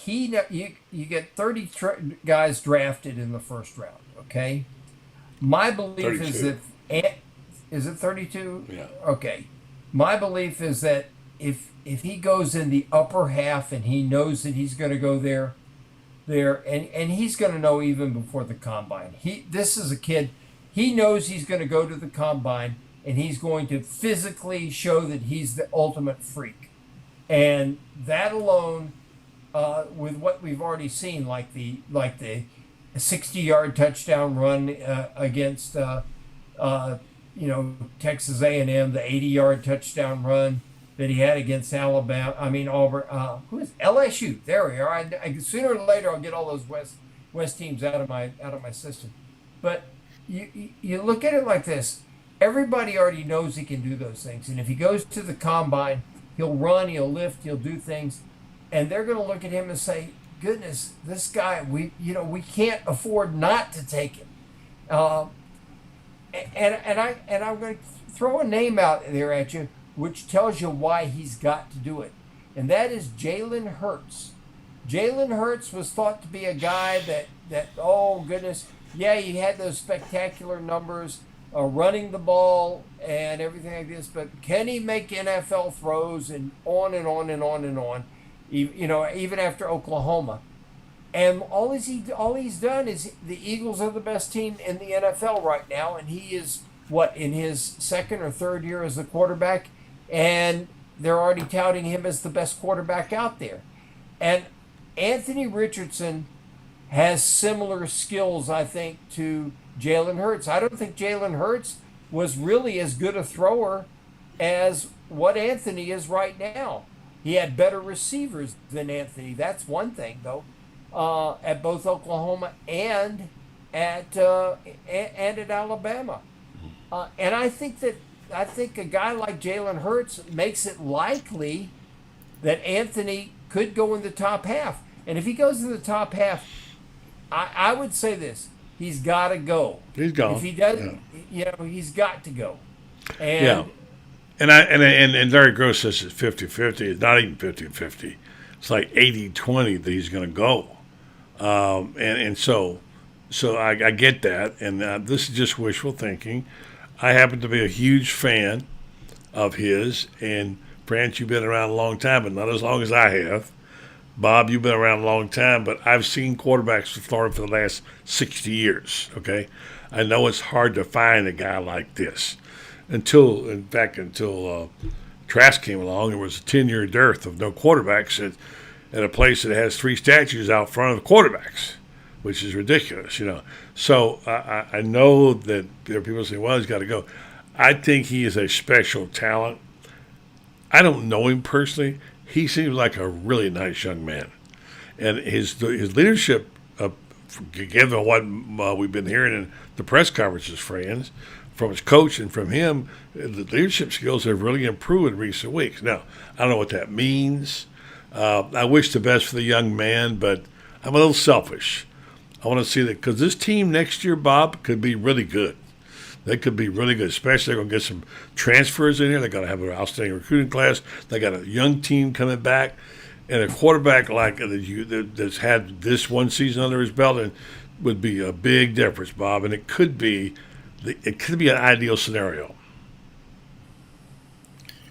you get 30 guys drafted in the first round, okay? My belief 32. is that is it 32? Yeah. Okay. My belief is that if he goes in the upper half and he knows that he's going to go there, and he's going to know even before the combine. This is a kid. He knows he's going to go to the combine and he's going to physically show that he's the ultimate freak, and that alone, with what we've already seen, like the 60-yard touchdown run against Texas A&M, the 80-yard touchdown run that he had against Alabama. I mean Auburn. Who is LSU? There we are. Sooner or later I'll get all those West teams out of my system. But you look at it like this. Everybody already knows he can do those things, and if he goes to the combine, he'll run, he'll lift, he'll do things, and they're going to look at him and say, "Goodness, this guy, we can't afford not to take him." And I'm going to throw a name out there at you, which tells you why he's got to do it, and that is Jalen Hurts. Jalen Hurts was thought to be a guy that oh goodness, yeah, he had those spectacular numbers, running the ball and everything like this, but can he make NFL throws, and on and on and on and on, even after Oklahoma. And all he's done is, the Eagles are the best team in the NFL right now, and he is in his second or third year as the quarterback, and they're already touting him as the best quarterback out there. And Anthony Richardson has similar skills, I think, to Jalen Hurts. I don't think Jalen Hurts was really as good a thrower as what Anthony is right now. He had better receivers than Anthony. That's one thing, though, at both Oklahoma and at Alabama. And I think a guy like Jalen Hurts makes it likely that Anthony could go in the top half. And if he goes in the top half, I would say this: he's got to go. He's gone. If he doesn't, he's got to go. And yeah. And Larry Gross says it's 50-50. It's not even 50-50. It's like 80-20 that he's going to go. So I get that, and this is just wishful thinking. I happen to be a huge fan of his, and France, you've been around a long time, but not as long as I have. Bob, you've been around a long time, but I've seen quarterbacks for Florida for the last 60 years, okay? I know it's hard to find a guy like this. Until Trask came along, there was a 10-year dearth of no quarterbacks at a place that has 3 statues out front of the quarterbacks, which is ridiculous, So I know that there are people saying, well, he's got to go. I think he is a special talent. I don't know him personally. He seems like a really nice young man. And his leadership, given what we've been hearing in the press conferences, friends, from his coach and from him, the leadership skills have really improved in recent weeks. Now, I don't know what that means. I wish the best for the young man, but I'm a little selfish. I want to see that because this team next year, Bob, could be really good. They could be really good, especially they're going to get some transfers in here. They're going to have an outstanding recruiting class. They got a young team coming back, and a quarterback like that's had this one season under his belt and would be a big difference, Bob. And it could be an ideal scenario.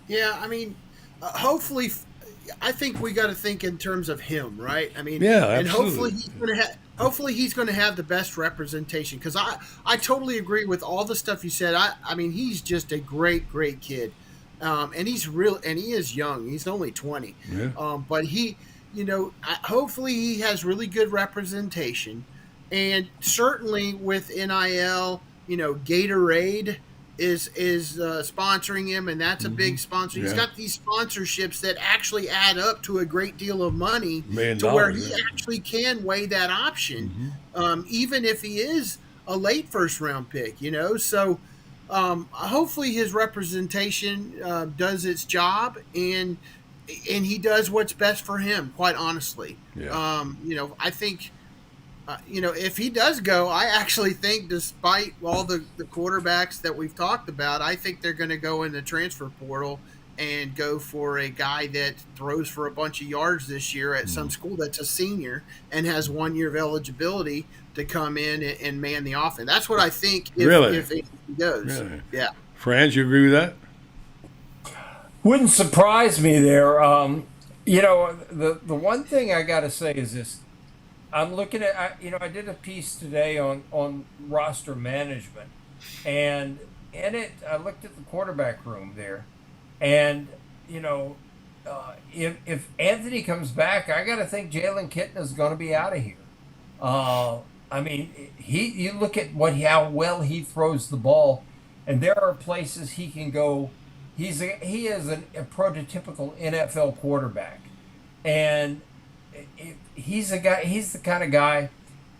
Yeah, I mean, hopefully, I think we got to think in terms of him, right? I mean, yeah, and absolutely. hopefully he's going to have the best representation, because I totally agree with all the stuff you said. I mean, he's just a great kid, and he is young. He's only 20, yeah. But he, hopefully he has really good representation, and certainly with NIL, Gatorade is sponsoring him, and that's a big sponsor. He's got these sponsorships that actually add up to a great deal of money to where he actually can weigh that option, even if he is a late first round pick, So hopefully his representation does its job, and he does what's best for him, quite honestly. Yeah. I think if he does go, I actually think, despite all the quarterbacks that we've talked about, I think they're going to go in the transfer portal and go for a guy that throws for a bunch of yards this year at some school that's a senior and has 1 year of eligibility to come in and man the offense. That's what I think if he goes. Really? Yeah. Franz, you agree with that? Wouldn't surprise me there. The one thing I got to say is this. I'm looking at, I did a piece today on roster management, and in it, I looked at the quarterback room there, and, if Anthony comes back, I got to think Jalen Kitten is going to be out of here. I mean, you look at how well he throws the ball, and there are places he can go. He is a prototypical NFL quarterback, and he's a guy. He's the kind of guy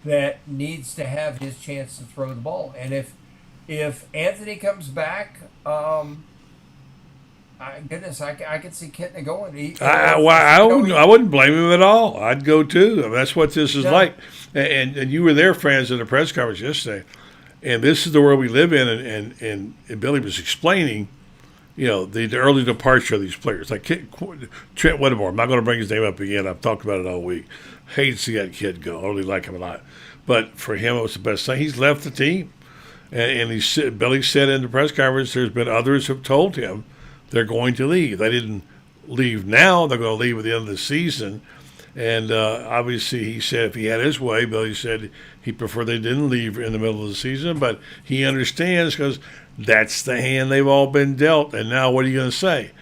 that needs to have his chance to throw the ball. And if Anthony comes back, I could see Kitten going. I wouldn't blame him at all. I'd go too. I mean, that's what this is like. And you were there, friends, in the press conference yesterday. And this is the world we live in. And Billy was explaining, the early departure of these players. Like Trent Whittemore. I'm not going to bring his name up again. I've talked about it all week. Hate to see that kid go. I really like him a lot. But for him, it was the best thing. He's left the team. And Billy said in the press conference, there's been others who have told him they're going to leave. They didn't leave now. They're going to leave at the end of the season. And obviously, he said if he had his way, Billy said he preferred they didn't leave in the middle of the season. But he understands because that's the hand they've all been dealt. And now what are you going to say?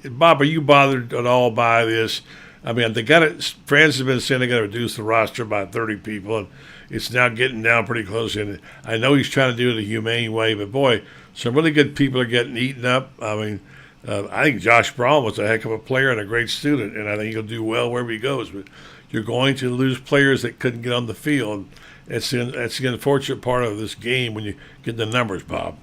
Bob, are you bothered at all by this? I mean, France has been saying they got to reduce the roster by 30 people, and it's now getting down pretty close. And I know he's trying to do it a humane way, but boy, some really good people are getting eaten up. I mean, I think Josh Braun was a heck of a player and a great student, and I think he'll do well wherever he goes. But you're going to lose players that couldn't get on the field. That's the unfortunate part of this game when you get the numbers, Bob.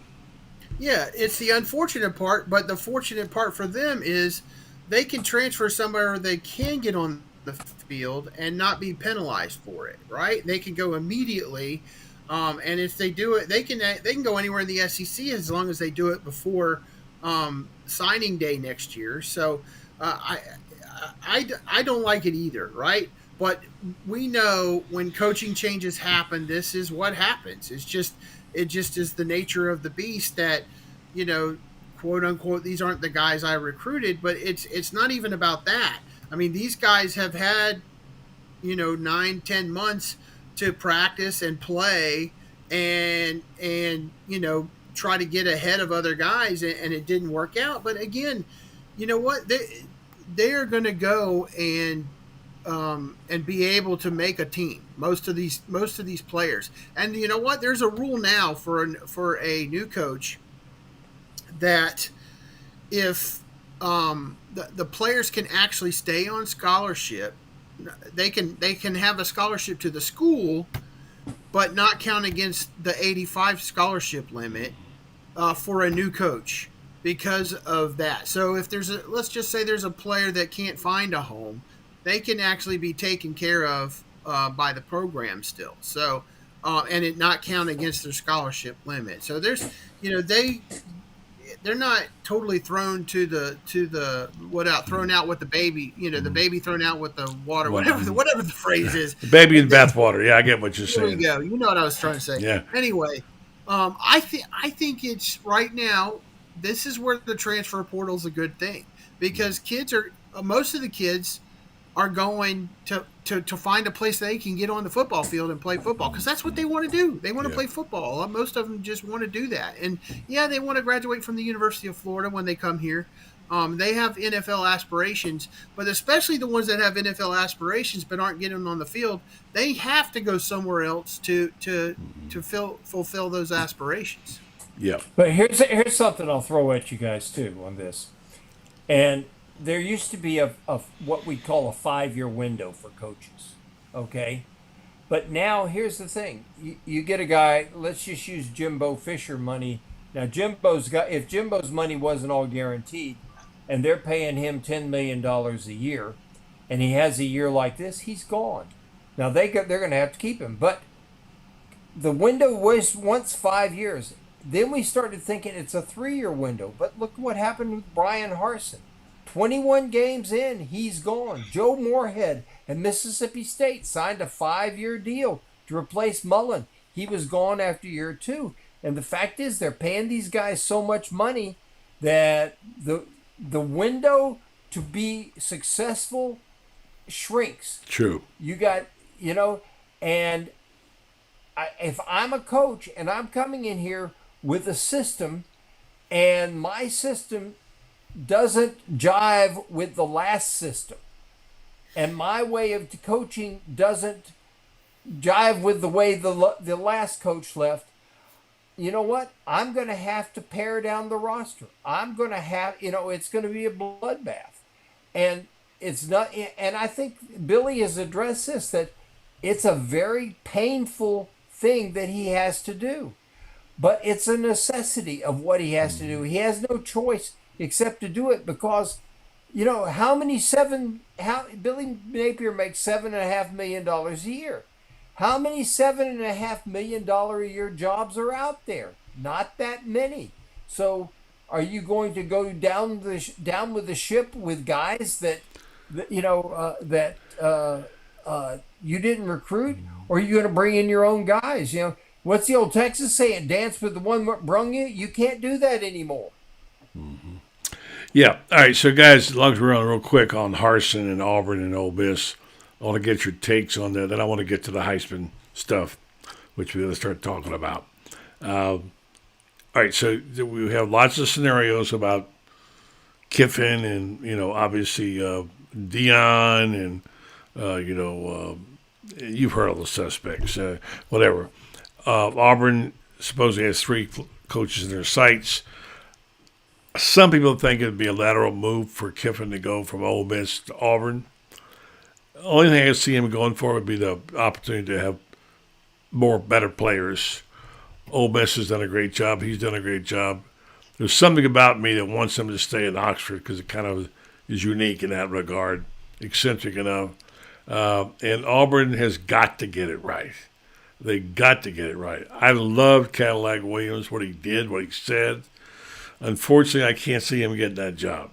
Yeah, it's the unfortunate part, but the fortunate part for them is they can transfer somewhere where they can get on the field and not be penalized for it, right? They can go immediately And if they do it, they can go anywhere in the SEC as long as they do it before signing day next year. So I don't like it either, right? But we know when coaching changes happen, this is what happens. It just is the nature of the beast that, quote unquote, these aren't the guys I recruited, but it's not even about that. I mean, these guys have had 9-10 months to practice and play and try to get ahead of other guys, and it didn't work out. But again, you know what, they are going to go and be able to make a team. Most of these players, and you know what, there's a rule now for a new coach that if the players can actually stay on scholarship, they can have a scholarship to the school, but not count against the 85 scholarship limit for a new coach because of that. So if let's just say there's a player that can't find a home, they can actually be taken care of by the program still. So and it not count against their scholarship limit. So there's they're not totally thrown to the thrown out with the baby, the baby thrown out with the water, whatever the phrase is. The baby in bathwater. Yeah, I get what you're saying. There you go. You know what I was trying to say. Yeah. Anyway, I think it's right now. This is where the transfer portal is a good thing because most of the kids are going to find a place they can get on the football field and play football because that's what they want to do. They want to play football. Most of them just want to do that. And, yeah, they want to graduate from the University of Florida when they come here. They have NFL aspirations, but especially the ones that have NFL aspirations but aren't getting on the field, they have to go somewhere else to fulfill those aspirations. Yeah. But here's something I'll throw at you guys, too, on this. And there used to be a what we call a 5-year window for coaches, okay? But now here's the thing: you get a guy. Let's just use Jimbo Fisher money. Now if Jimbo's money wasn't all guaranteed, and they're paying him $10 million a year, and he has a year like this, he's gone. Now they're going to have to keep him, but the window was once 5 years. Then we started thinking it's a 3-year window. But look what happened with Brian Harsin. 21 games in, he's gone. Joe Moorhead at Mississippi State signed a 5-year deal to replace Mullen. He was gone after year 2. And the fact is, they're paying these guys so much money that the window to be successful shrinks. True. You got, and if I'm a coach and I'm coming in here with a system and my system doesn't jive with the last system, and my way of coaching doesn't jive with the way the last coach left, you know what? I'm going to have to pare down the roster. I'm going to have, it's going to be a bloodbath. And it's not, and I think Billy has addressed this, that it's a very painful thing that he has to do. But it's a necessity of what he has to do. He has no choice except to do it because, Billy Napier makes $7.5 million a year. How many $7.5 million a year jobs are out there? Not that many. So are you going to go down with the ship with guys that you didn't recruit, or are you going to bring in your own guys? What's the old Texas saying? Dance with the one that brung you. You can't do that anymore. Mm-hmm. Yeah. All right. So, guys, as long as we're on real quick on Harsin and Auburn and Ole Miss, I want to get your takes on that. Then I want to get to the Heisman stuff, which we're going to start talking about. All right. So we have lots of scenarios about Kiffin and, obviously Dion and, you've heard all the suspects, whatever. Auburn supposedly has 3 coaches in their sights. Some people think it would be a lateral move for Kiffin to go from Ole Miss to Auburn. The only thing I see him going for would be the opportunity to have better players. Ole Miss has done a great job. He's done a great job. There's something about me that wants him to stay in Oxford because it kind of is unique in that regard, eccentric enough. And Auburn has got to get it right. They got to get it right. I loved Cadillac Williams, what he did, what he said. Unfortunately, I can't see him getting that job.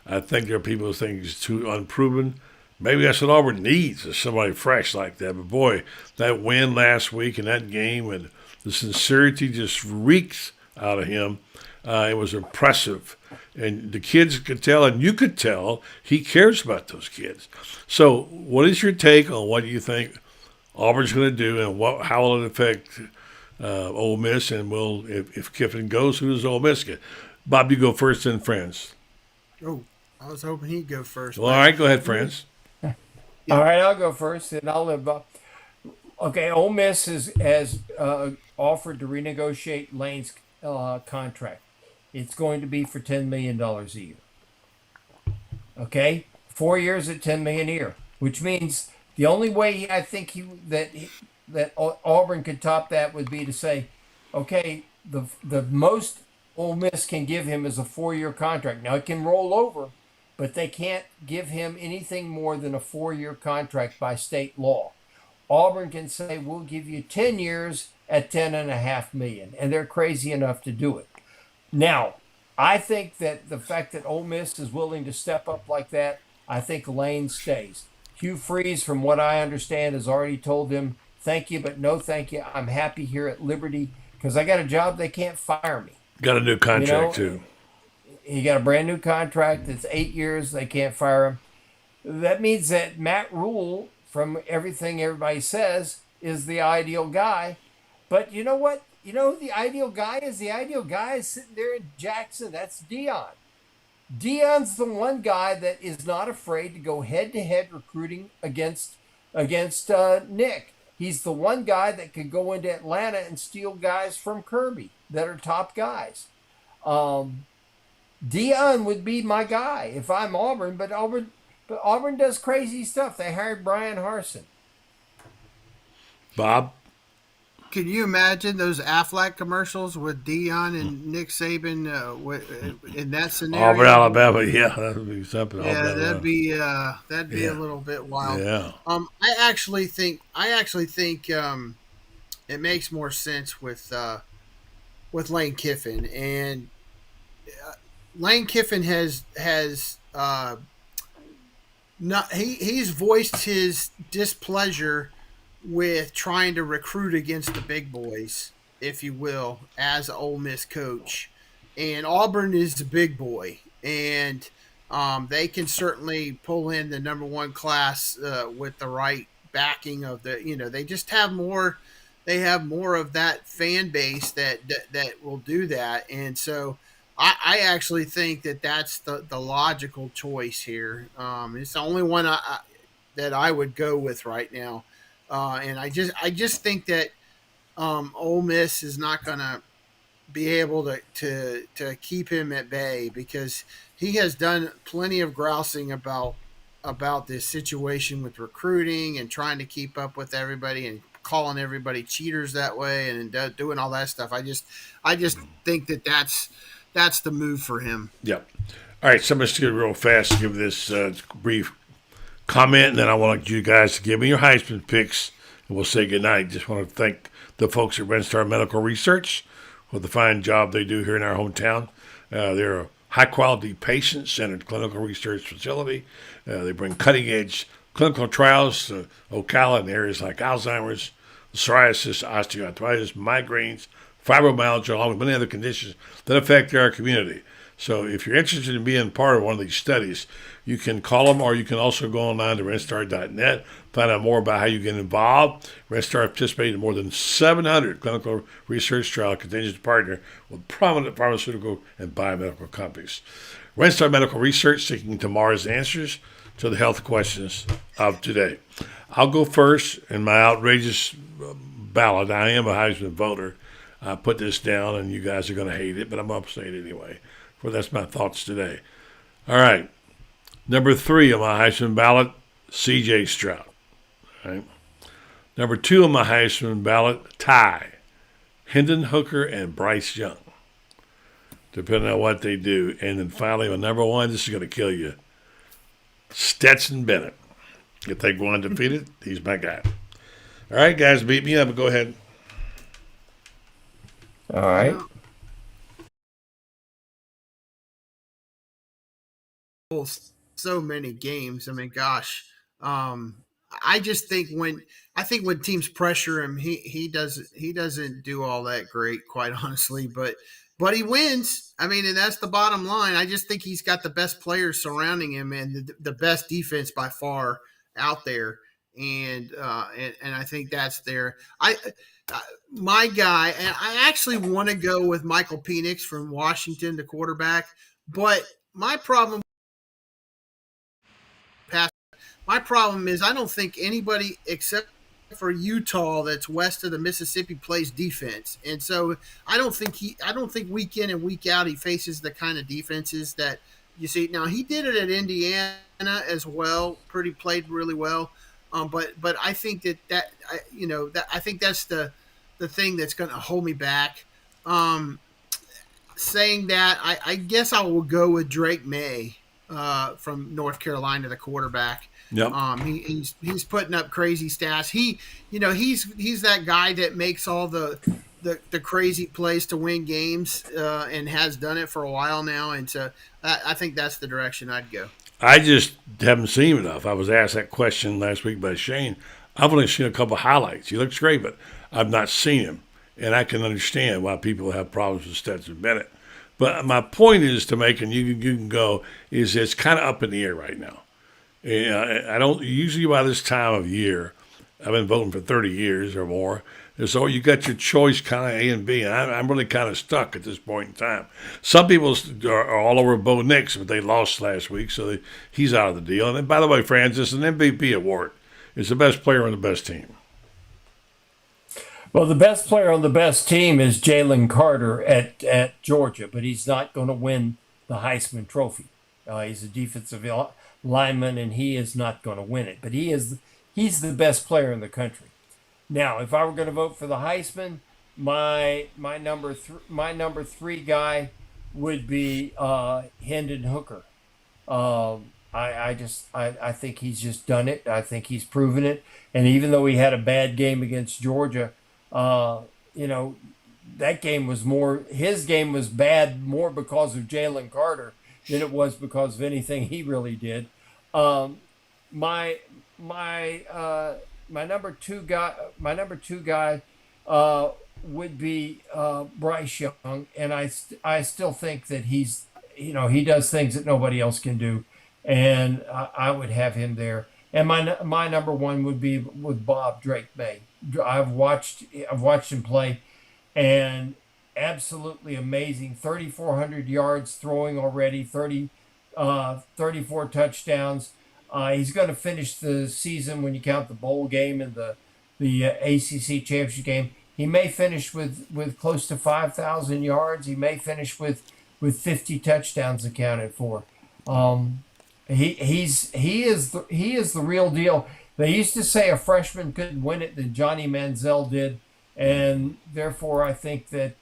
I think there are people who think he's too unproven. Maybe that's what Auburn needs, is somebody fresh like that. But boy, that win last week in that game, and the sincerity just reeks out of him. It was impressive. And the kids could tell, and you could tell, he cares about those kids. So what is your take on what you think Auburn's going to do, and how will it affect Ole Miss? And if Kiffin goes, who does Ole Miss get? Bob, you go first, then Friends. Oh, I was hoping he'd go first. Well, all right, go ahead, Friends. Yeah. All right, I'll go first, and I'll live up. Okay, Ole Miss has offered to renegotiate Lane's contract. It's going to be for $10 million a year. Okay, 4 years at $10 million a year, which means the only way I think that Auburn could top that would be to say, okay, the most Ole Miss can give him is a 4-year contract. Now it can roll over, but they can't give him anything more than a 4-year contract by state law. Auburn can say, we'll give you 10 years at $10.5 million, and they're crazy enough to do it. Now, I think that the fact that Ole Miss is willing to step up like that, I think Lane stays. Hugh Freeze, from what I understand, has already told them, thank you, but no thank you. I'm happy here at Liberty because I got a job. They can't fire me. Got a new contract, too. He got a brand new contract. It's 8 years. They can't fire him. That means that Matt Rule, from everything everybody says, is the ideal guy. But you know what? You know who the ideal guy is? The ideal guy is sitting there in Jackson. That's Dion. Dion's the one guy that is not afraid to go head-to-head recruiting against Nick. He's the one guy that could go into Atlanta and steal guys from Kirby that are top guys. Dion would be my guy if I'm Auburn, but Auburn does crazy stuff. They hired Brian Harsin. Bob? Can you imagine those Aflac commercials with Dion and Nick Saban in that scenario? Auburn, Alabama, yeah, that would be something. Yeah, that'd be a little bit wild. Yeah. I actually think it makes more sense with Lane Kiffin, and Lane Kiffin has he's voiced his displeasure with trying to recruit against the big boys, if you will, as an Ole Miss coach. And Auburn is the big boy, and they can certainly pull in the number one class with the right backing of they just have more. They have more of that fan base that will do that, and so I actually think that's the logical choice here. It's the only one that I would go with right now. And I just think that Ole Miss is not going to be able to keep him at bay because he has done plenty of grousing about this situation with recruiting and trying to keep up with everybody and calling everybody cheaters that way and doing all that stuff. I just think that's the move for him. Yep. All right, so I'm just going to real fast give this brief comment, and then I want you guys to give me your Heisman picks, and we'll say goodnight. Just want to thank the folks at Renstar Medical Research for the fine job they do here in our hometown. They're a high-quality, patient-centered clinical research facility. They bring cutting-edge clinical trials to Ocala in areas like Alzheimer's, psoriasis, osteoarthritis, migraines, fibromyalgia, along with many other conditions that affect our community. So if you're interested in being part of one of these studies, you can call them, or you can also go online to renstar.net, find out more about how you get involved. Renstar participated in more than 700 clinical research trials, continues to partner with prominent pharmaceutical and biomedical companies. Renstar Medical Research, seeking tomorrow's answers to the health questions of today. I'll go first in my outrageous ballot. I am a Heisman voter. I put this down, and you guys are going to hate it, but I'm going to say it anyway. Well, that's my thoughts today. All right. Number 3 on my Heisman ballot, C.J. Stroud. All right. Number 2 on my Heisman ballot, tie. Hendon Hooker and Bryce Young, depending on what they do. And then finally, on number 1, this is going to kill you, Stetson Bennett. If they go undefeated, he's my guy. All right, guys, beat me up. Go ahead. All right. So many games. I mean, gosh. I just think when teams pressure him, he doesn't do all that great, quite honestly. But he wins. I mean, and that's the bottom line. I just think he's got the best players surrounding him and the best defense by far out there. And I think that's there. My guy, and I actually want to go with Michael Penix from Washington, the quarterback. But my problem is I don't think anybody except for Utah that's west of the Mississippi plays defense. And so I don't think week in and week out he faces the kind of defenses that you see. Now he did it at Indiana as well, played really well. But I think that I think that's the thing that's going to hold me back. Saying that, I guess I will go with Drake May from North Carolina, the quarterback. Yep. He's putting up crazy stats. He's that guy that makes all the crazy plays to win games and has done it for a while now. And so I think that's the direction I'd go. I just haven't seen him enough. I was asked that question last week by Shane. I've only seen a couple of highlights. He looks great, but I've not seen him. And I can understand why people have problems with Stetson Bennett. But my point is to make, and you can go, is it's kind of up in the air right now. I don't usually by this time of year. I've been voting for 30 years or more. And so you got your choice, kind of A and B, and I'm really kind of stuck at this point in time. Some people are all over Bo Nix, but they lost last week, so he's out of the deal. And by the way, Francis, an MVP award. It's the best player on the best team. Well, the best player on the best team is Jalen Carter at Georgia, but he's not going to win the Heisman Trophy. He's a defensive lineman, and he is not going to win it. But he's the best player in the country. Now, if I were going to vote for the Heisman, my number three guy would be Hendon Hooker. I think he's just done it. I think he's proven it. And even though he had a bad game against Georgia, that game was his game was bad more because of Jalen Carter than it was because of anything he really did. My number two guy would be Bryce Young, and I still think that he does things that nobody else can do, and I would have him there. And my number one would be with Bob Drake May. I've watched him play, and absolutely amazing. 3,400 yards throwing already, 34 touchdowns. He's going to finish the season, when you count the bowl game and the ACC championship game, he may finish with close to 5,000 yards. He may finish with 50 touchdowns accounted for. He is the real deal. They used to say a freshman couldn't win it, that Johnny Manziel did, and therefore I think that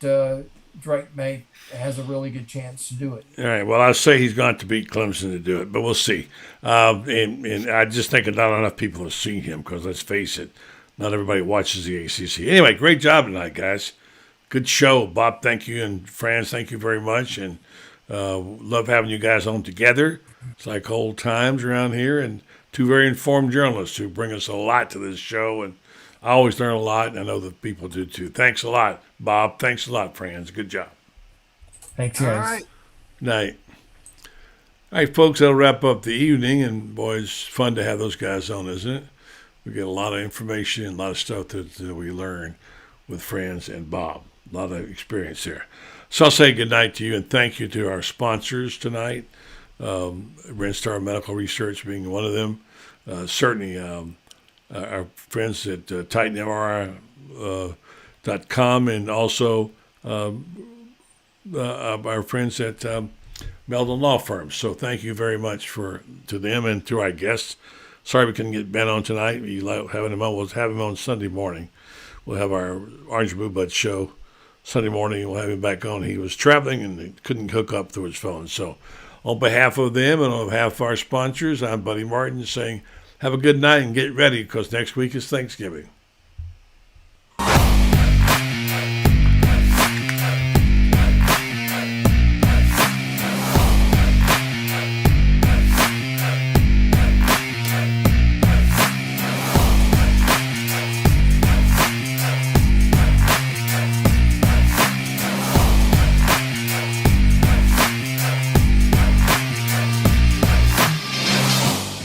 Drake May has a really good chance to do it. All right. Well, I'll say he's going to beat Clemson to do it, but we'll see. And I just think not enough people have seen him because, let's face it, not everybody watches the ACC. Anyway, great job tonight, guys. Good show. Bob, thank you. And Franz, thank you very much. And love having you guys on together. It's like old times around here. And two very informed journalists who bring us a lot to this show. And I always learn a lot, and I know that people do too. Thanks a lot, Bob. Thanks a lot, Franz. Good job. Thanks, guys. All right. Night. All right, folks, that'll wrap up the evening. And, boy, it's fun to have those guys on, isn't it? We get a lot of information and a lot of stuff that we learn with Franz and Bob. A lot of experience there. So I'll say good night to you and thank you to our sponsors tonight. Renstar Medical Research being one of them. Certainly our friends at TitanMRI.com and also our friends at Meldon Law Firm. So thank you very much to them and to our guests. Sorry we couldn't get Ben on tonight. We like having him on. We'll have him on Sunday morning. We'll have our Orange Blue Bud show Sunday morning. We'll have him back on. He was traveling and he couldn't hook up through his phone. So on behalf of them and on behalf of our sponsors, I'm Buddy Martin saying have a good night and get ready because next week is Thanksgiving.